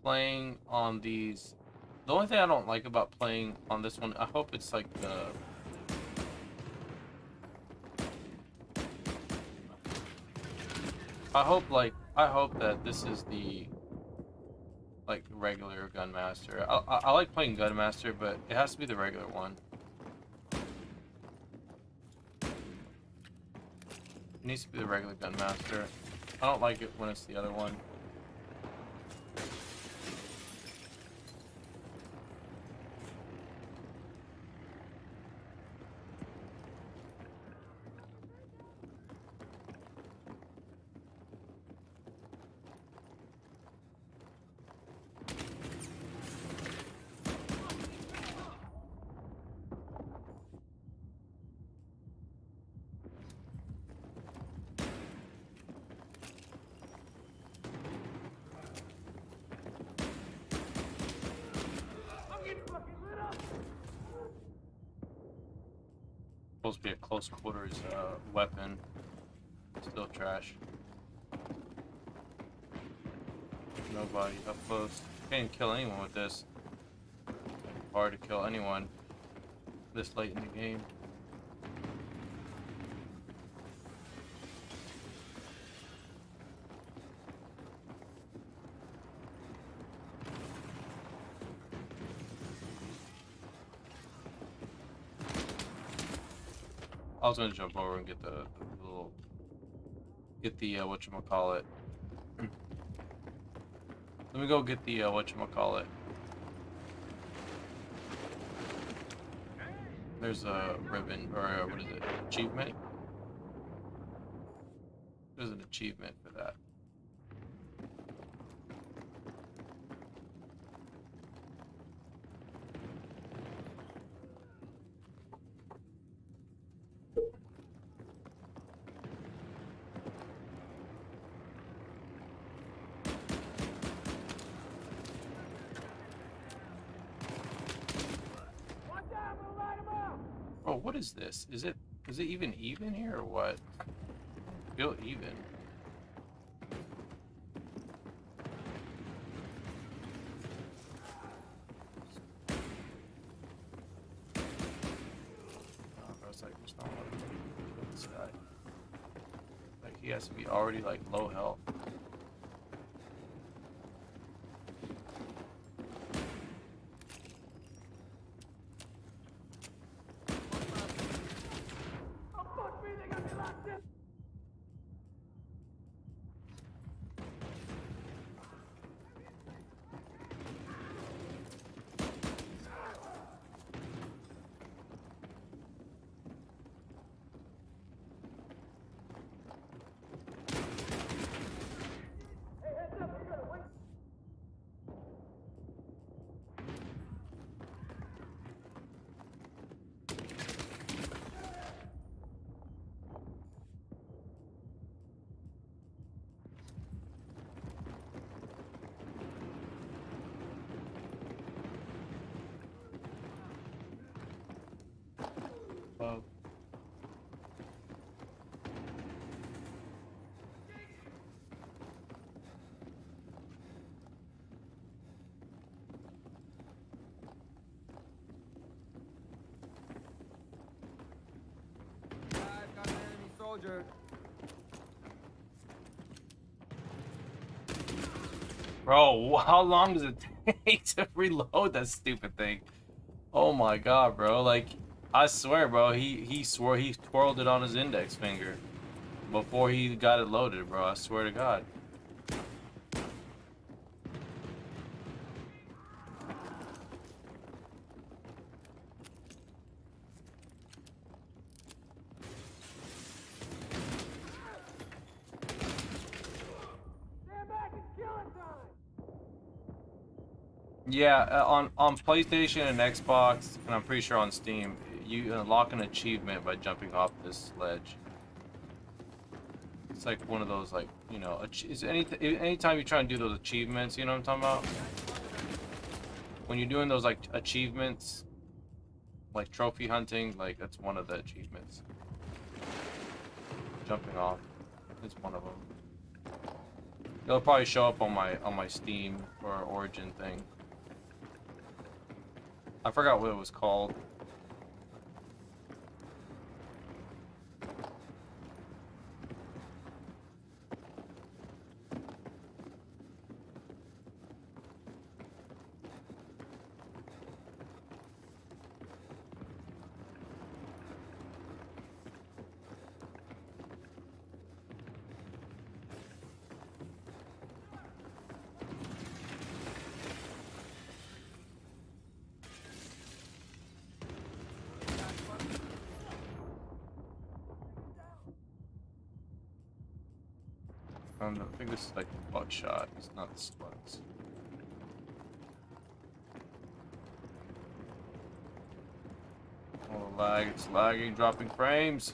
playing on these, the only thing I don't like about playing on this one, I hope it's like I hope that this is the like regular Gunmaster. I like playing Gunmaster, but it has to be the regular one. It needs to be the regular Gunmaster. I don't like it when it's the other one. Supposed to be a close quarters weapon. Still trash. Nobody up close. Can't kill anyone with this. Hard to kill anyone this late in the game. I was gonna jump over and get the little, get the whatchamacallit. Let me go get the whatchamacallit. There's a ribbon, or what is it? Achievement? There's an achievement for that. Oh, what is this? Is it even here or what? Feel even. Oh, I was like, there's not a lot of people with this guy. Like, he has to be already like low health. above. I've got an enemy soldier. Bro, how long does it take to reload that stupid thing? Oh my god, bro. Like, I swear, bro, he swore he twirled it on his index finger before he got it loaded, bro. I swear to God. Yeah, on PlayStation and Xbox, and I'm pretty sure on Steam, you unlock an achievement by jumping off this ledge. It's like one of those, like, you know, anytime you try and do those achievements, you know what I'm talking about? When you're doing those, like, achievements, like trophy hunting, like, that's one of the achievements. Jumping off is one of them. It'll probably show up on my Steam or Origin thing. I forgot what it was called. I think this is like the buckshot, it's not the slugs. Oh, lag, it's lagging, dropping frames.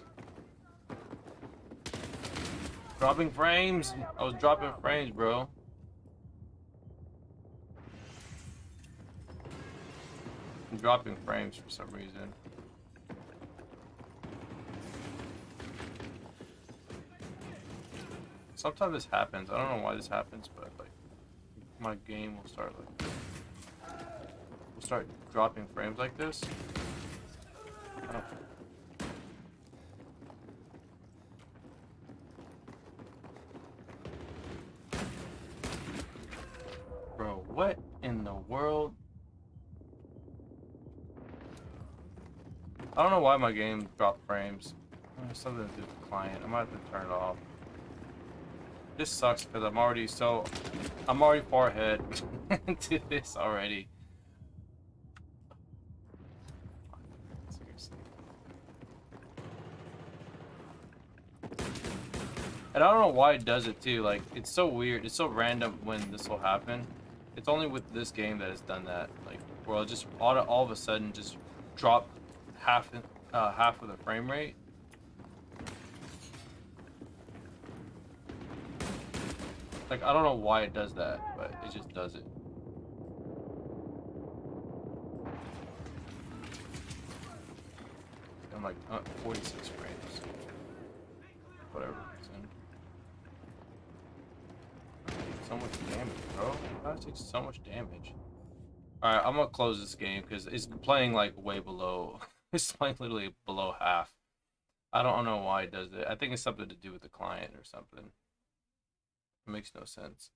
Dropping frames! I was dropping frames, bro. I'm dropping frames for some reason. Sometimes this happens. I don't know why this happens, but like my game will start dropping frames like this. I don't... Bro, what in the world? I don't know why my game dropped frames. Something to do with the client. I might have to turn it off. This sucks because I'm already far ahead to this already. Seriously. And I don't know why it does it too. Like, it's so weird. It's so random when this will happen. It's only with this game that it's done that. Like, where it'll just all of a sudden just drop half of the frame rate. Like, I don't know why it does that, but it just does it. I'm like 46 frames. Whatever it's in. So much damage, bro. That takes so much damage. Alright, I'm gonna close this game because it's playing like way below. It's playing literally below half. I don't know why it does it. I think it's something to do with the client or something. It makes no sense.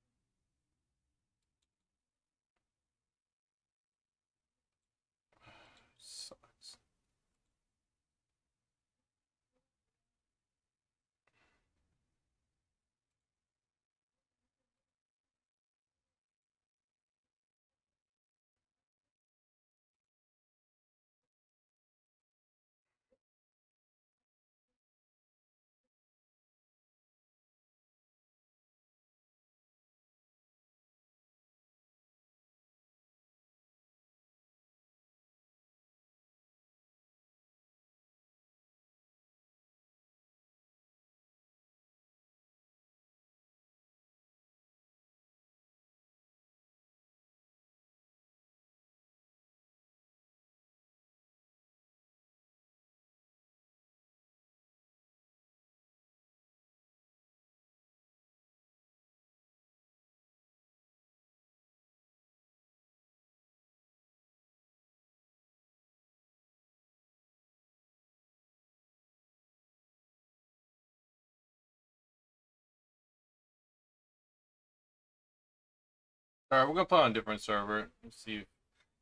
All right, we're gonna play on a different server. Let's see.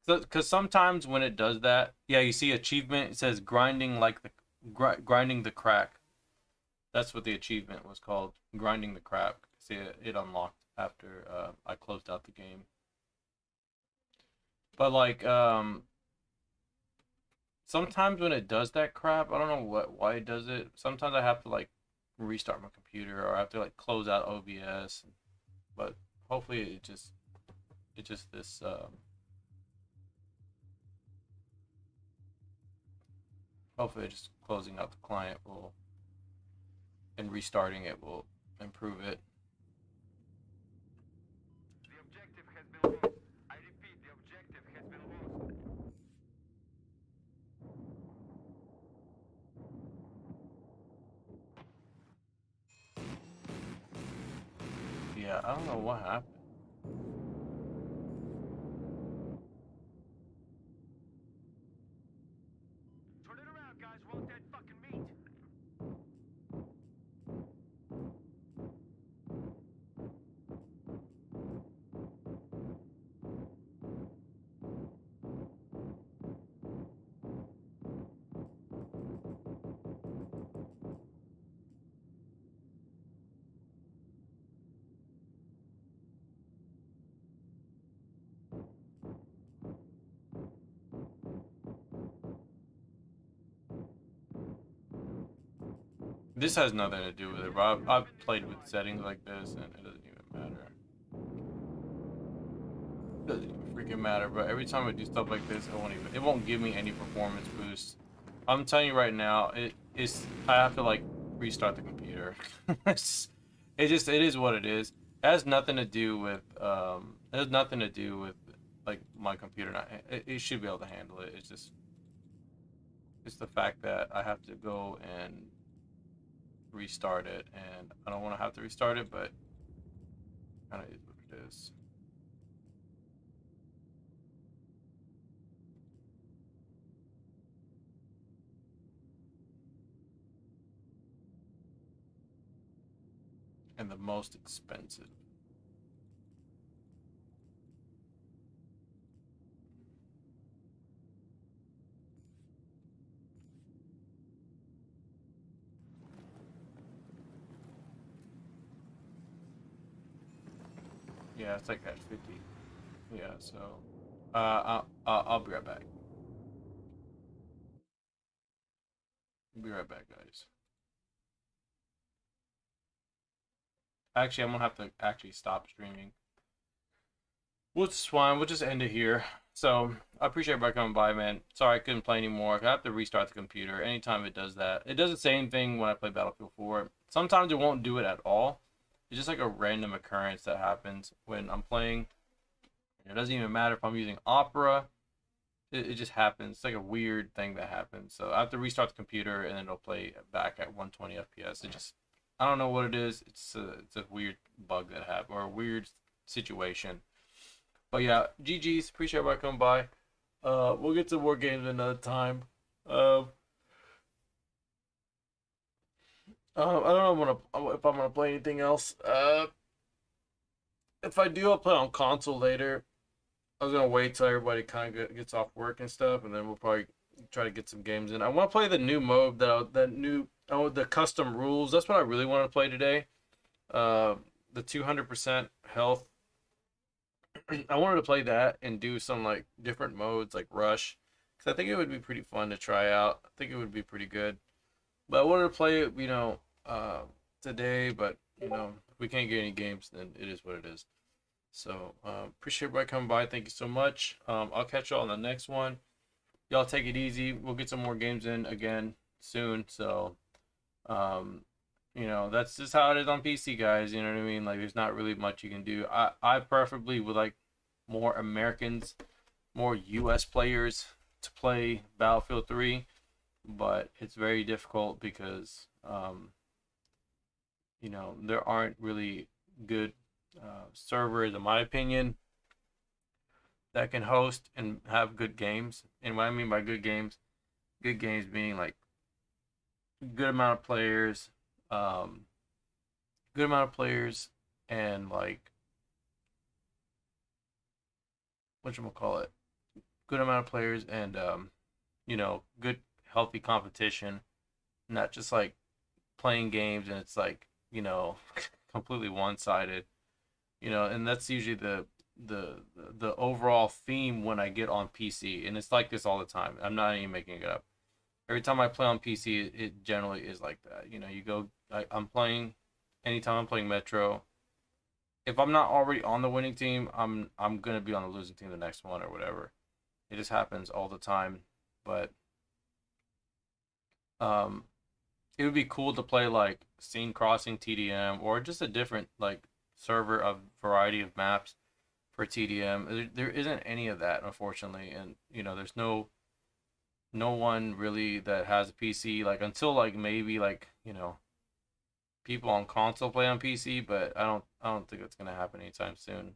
Because sometimes when it does that, yeah, you see achievement. It says grinding like the grinding the crack. That's what the achievement was called, grinding the crack. See, it unlocked after I closed out the game. But like sometimes when it does that crap, I don't know why it does it. Sometimes I have to like restart my computer or I have to like close out OBS. But hopefully it just this hopefully just closing out the client will and restarting it will improve it. The objective has been lost. I repeat, the objective has been lost. Yeah, I don't know what happened. Turn it around, guys. Want that fucking meat? This has nothing to do with it, but I've played with settings like this and it doesn't even matter. It doesn't even freaking matter, but every time I do stuff like this, it won't give me any performance boost. I'm telling you right now, I have to like restart the computer. It is what it is. It has nothing to do with like my computer not it should be able to handle it. It's the fact that I have to go and restart it, and I don't want to have to restart it, but kind of is what it is. And the most expensive. Yeah, it's like at 50. Yeah, so I'll be right back. Be right back, guys. Actually, I'm gonna have to actually stop streaming. Which is fine. We'll just end it here. So I appreciate everybody coming by, man. Sorry I couldn't play anymore. I have to restart the computer anytime it does that. It does the same thing when I play Battlefield 4. Sometimes it won't do it at all. It's just like a random occurrence that happens when I'm playing. It doesn't even matter if I'm using Opera. It just happens. It's like a weird thing that happens. So I have to restart the computer and then it'll play back at 120 FPS. I don't know what it is. It's a weird bug that happened or a weird situation. But yeah, GG's. Appreciate everybody coming by. We'll get to more games another time. I don't know if I'm gonna play anything else. If I do, I'll play on console later. I was gonna wait till everybody kind of gets off work and stuff, and then we'll probably try to get some games in. I want to play the new mode the custom rules. That's what I really want to play today. The 200% health. I wanted to play that and do some like different modes like Rush, because I think it would be pretty fun to try out. I think it would be pretty good. But I wanted to play it, today. But if we can't get any games, then it is what it is. So appreciate everybody coming by. Thank you so much. I'll catch y'all on the next one. Y'all take it easy. We'll get some more games in again soon. So that's just how it is on PC, guys. You know what I mean? Like, there's not really much you can do. I preferably would like more Americans, more US players to play Battlefield 3, but it's very difficult because there aren't really good servers, in my opinion, that can host and have good games. And what I mean by good games being like good amount of players, and like whatchamacallit, good amount of players and you know, good healthy competition, not just like playing games and it's like, you know, completely one-sided, you know, and that's usually the the overall theme when I get on PC, and it's like this all the time. I'm not even making it up. Every time I play on PC, it generally is like that. You know, you go, I'm playing, anytime I'm playing Metro, if I'm not already on the winning team, I'm gonna be on the losing team the next one or whatever. It just happens all the time. But um, it would be cool to play like Scene Crossing TDM or just a different like server of variety of maps for TDM. There isn't any of that, unfortunately, and you know, there's no one really that has a PC like until like maybe like, you know, people on console play on PC, but I don't think it's gonna happen anytime soon.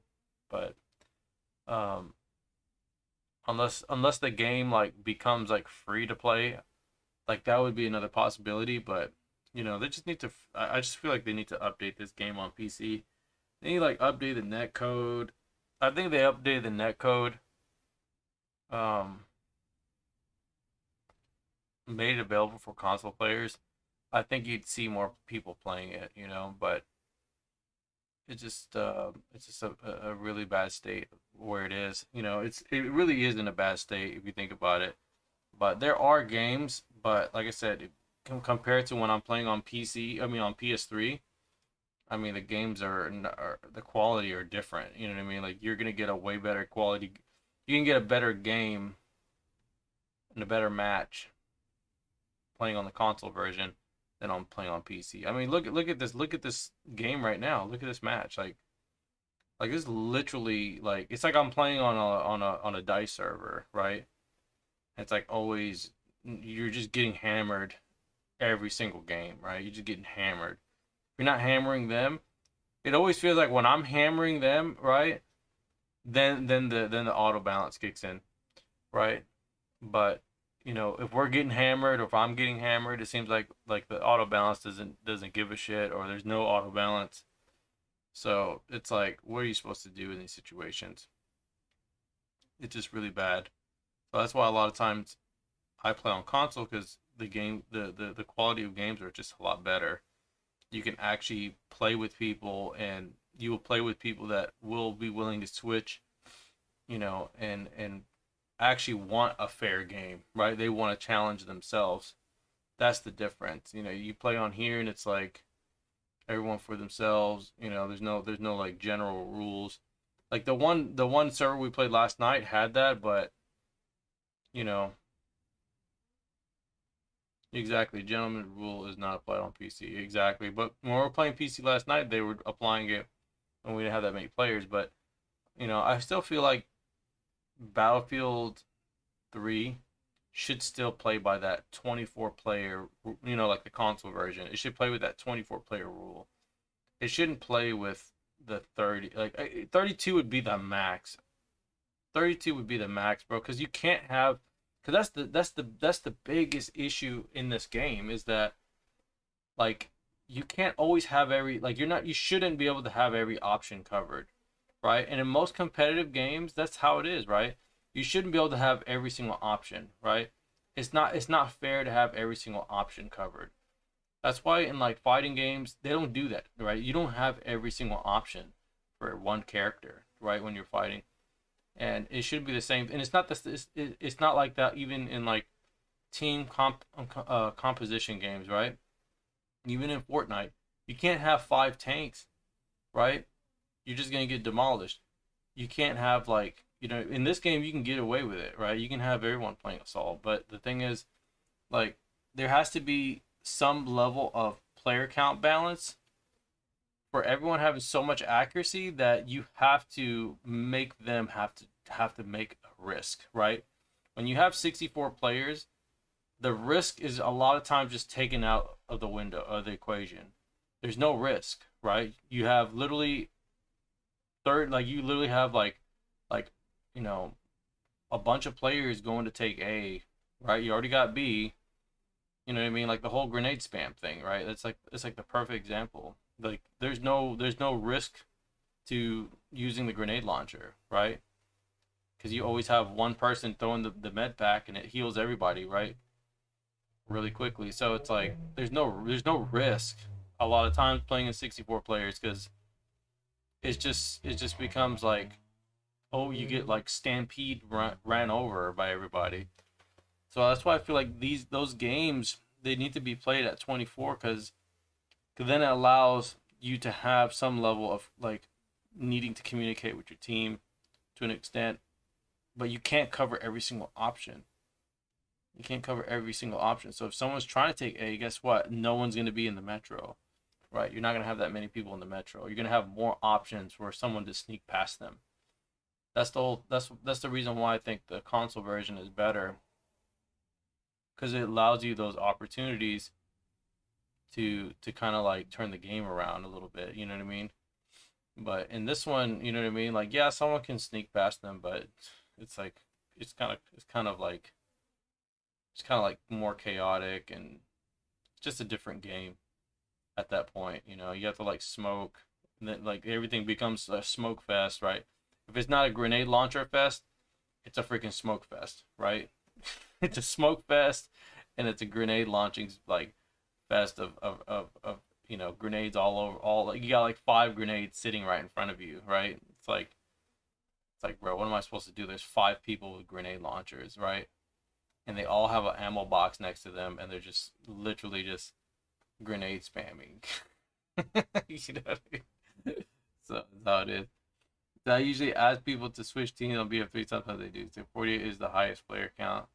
But um, unless the game like becomes like free to play, like that would be another possibility. But you know, they just need to. I just feel like they need to update this game on PC. They need to, like, update the net code. I think they updated the net code. Um, Made it available for console players. I think you'd see more people playing it, you know, but it's just a really bad state where it is. You know, it really is in a bad state if you think about it. But there are games, but like I said, compared to when I'm playing on PC, I mean on PS3, I mean the games are the quality are different. You know what I mean? Like you're gonna get a way better quality. You can get a better game and a better match playing on the console version than I'm playing on PC. I mean, look at this game right now. Look at this match. Like this literally like it's like I'm playing on a dice server, right? It's like always you're just getting hammered every single game, right? You're just getting hammered. If you're not hammering them, it always feels like when I'm hammering them, right? Then the auto balance kicks in, right? But you know, if we're getting hammered or if I'm getting hammered, it seems like the auto balance doesn't give a shit or there's no auto balance. So it's like, what are you supposed to do in these situations? It's just really bad. So that's why a lot of times I play on console because the quality of games are just a lot better. You can actually play with people and you will play with people that will be willing to switch, you know, and actually want a fair game, right? They want to challenge themselves. That's the difference. You know, you play on here and it's like everyone for themselves, you know, there's no like general rules. Like the one server we played last night had that, but you know, exactly, gentleman rule is not applied on PC. Exactly. But when we were playing PC last night, they were applying it and we didn't have that many players, but you know, I still feel like Battlefield 3 should still play by that 24 player, you know, like the console version. It should play with that 24 player rule. It shouldn't play with the 30. Like 32 would be the max. 32 would be the max, bro, cuz you can't have cuz that's the biggest issue in this game is that like you can't always have every like you shouldn't be able to have every option covered, right? And in most competitive games, that's how it is, right? You shouldn't be able to have every single option, right? It's not fair to have every single option covered. That's why in like fighting games, they don't do that, right? You don't have every single option for one character, right? When you're fighting, and it should be the same. And it's not like that even in like composition games, right? Even in Fortnite, you can't have 5 tanks, right? You're just gonna get demolished. You can't have like, you know, in this game you can get away with it, right? You can have everyone playing assault, but the thing is, like, there has to be some level of player count balance for everyone having so much accuracy that you have to make them have to make a risk, right? When you have 64 players, the risk is a lot of times just taken out of the window of the equation. There's no risk, right? You have literally you literally have like you know, a bunch of players going to take A, right? You already got B. You know what I mean? Like the whole grenade spam thing, right? It's like the perfect example. Like there's no risk to using the grenade launcher, right? because you always have one person throwing the med pack and it heals everybody, right? Really quickly. So it's like there's no risk a lot of times playing in 64 players, because it just becomes like, oh, you get like stampede ran over by everybody. So that's why I feel like those games, they need to be played at 24, because then it allows you to have some level of like needing to communicate with your team to an extent, but you can't cover every single option. You can't cover every single option. So if someone's trying to take A, guess what? No one's going to be in the metro, right? You're not going to have that many people in the metro. You're going to have more options for someone to sneak past them. That's the reason why I think the console version is better, because it allows you those opportunities to kind of like turn the game around a little bit, you know what I mean? But in this one, you know what I mean? Like, yeah, someone can sneak past them, but it's like it's kind of like more chaotic, and it's just a different game at that point. You know, you have to like smoke, and then like everything becomes a smoke fest, right? If it's not a grenade launcher fest, it's a freaking smoke fest, right? It's a smoke fest, and it's a grenade launching like fest of you know, grenades all over. All like, you got like 5 grenades sitting right in front of you, right? It's like, bro, what am I supposed to do? There's 5 people with grenade launchers, right? And they all have an ammo box next to them, and they're just literally just grenade spamming. You know what I mean? So that's how it is. So I usually ask people to switch teams on BF3. Sometimes they do. So 48 is the highest player count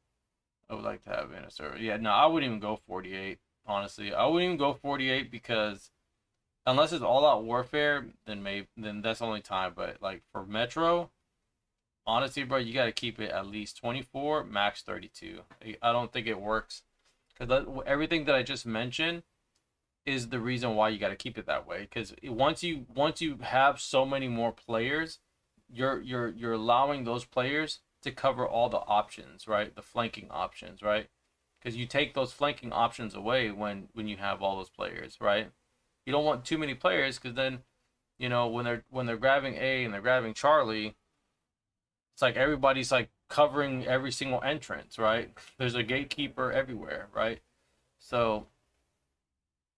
I would like to have in a server. Yeah, no, I wouldn't even go 48. Honestly, I wouldn't even go 48, because unless it's all-out warfare, then that's the only time. But like for Metro, honestly, bro, you got to keep it at least 24, max 32. I don't think it works, because everything that I just mentioned is the reason why you got to keep it that way. Because once you have so many more players, you're allowing those players to cover all the options, right? The flanking options, right? Because you take those flanking options away when you have all those players, right? You don't want too many players, because then, you know, when they're grabbing A and they're grabbing Charlie, it's like everybody's like covering every single entrance, right? There's a gatekeeper everywhere, right? So,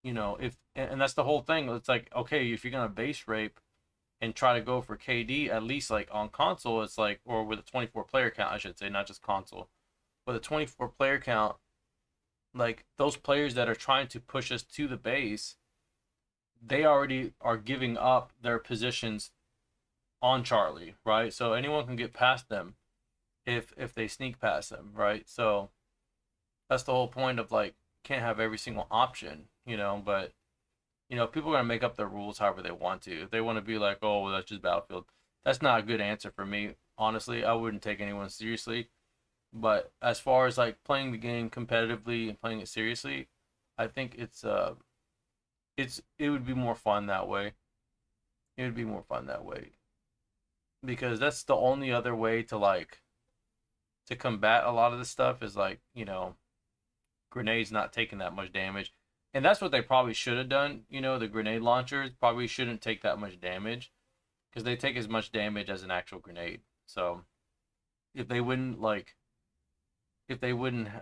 you know, and that's the whole thing. It's like, okay, if you're gonna base rape and try to go for KD, at least like on console, it's like, or with a 24 player count, I should say, not just console, with a 24 player count, like those players that are trying to push us to the base, they already are giving up their positions on Charlie, right? So anyone can get past them if they sneak past them, right? So that's the whole point of like, can't have every single option, you know. But you know, people are gonna make up their rules however they want to. If they want to be like, oh, well, that's just Battlefield, that's not a good answer for me. Honestly, I wouldn't take anyone seriously. But as far as like playing the game competitively and playing it seriously, I think it would be more fun that way. It would be more fun that way, because that's the only other way to like to combat a lot of this stuff is like, you know, grenades not taking that much damage. And that's what they probably should have done. You know, the grenade launchers probably shouldn't take that much damage, because they take as much damage as an actual grenade. So if they wouldn't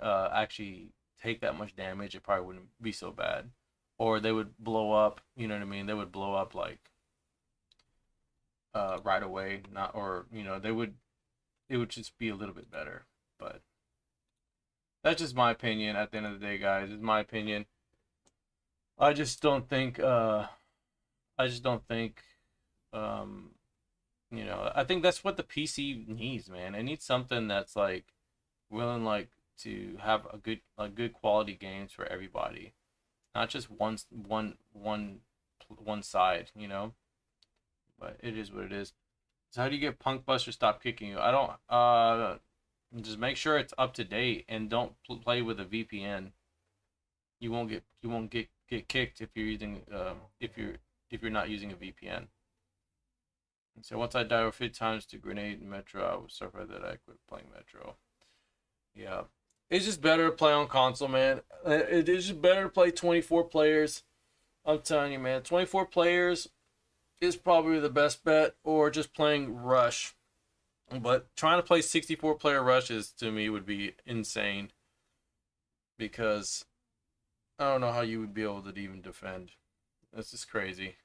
actually take that much damage, it probably wouldn't be so bad. Or they would blow up, you know what I mean? They would blow up like right away, not, or you know, it would just be a little bit better. But that's just my opinion at the end of the day, guys. It's my opinion. I just don't think you know, I think that's what the PC needs, man. It needs something that's like willing like to have a good quality games for everybody, not just one side, you know. But it is what it is. So how do you get Punk Buster stop kicking you? I don't just make sure it's up to date, and don't play with a VPN. You won't get kicked if you're using if you're not using a VPN. And so once I die over 50 times to grenade in Metro, I was surprised that I quit playing Metro. Yeah. It's just better to play on console, man. It is just better to play 24 players. I'm telling you, man. 24 players is probably the best bet, or just playing Rush. But trying to play 64 player rushes to me would be insane. Because I don't know how you would be able to even defend. This is crazy.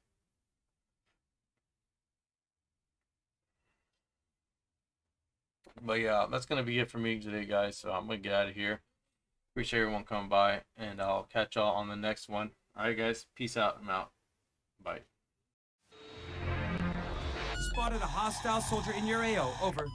But yeah, that's going to be it for me today, guys. So I'm going to get out of here. Appreciate everyone coming by. And I'll catch y'all on the next one. Alright, guys. Peace out. I'm out. Bye. Spotted a hostile soldier in your AO. Over.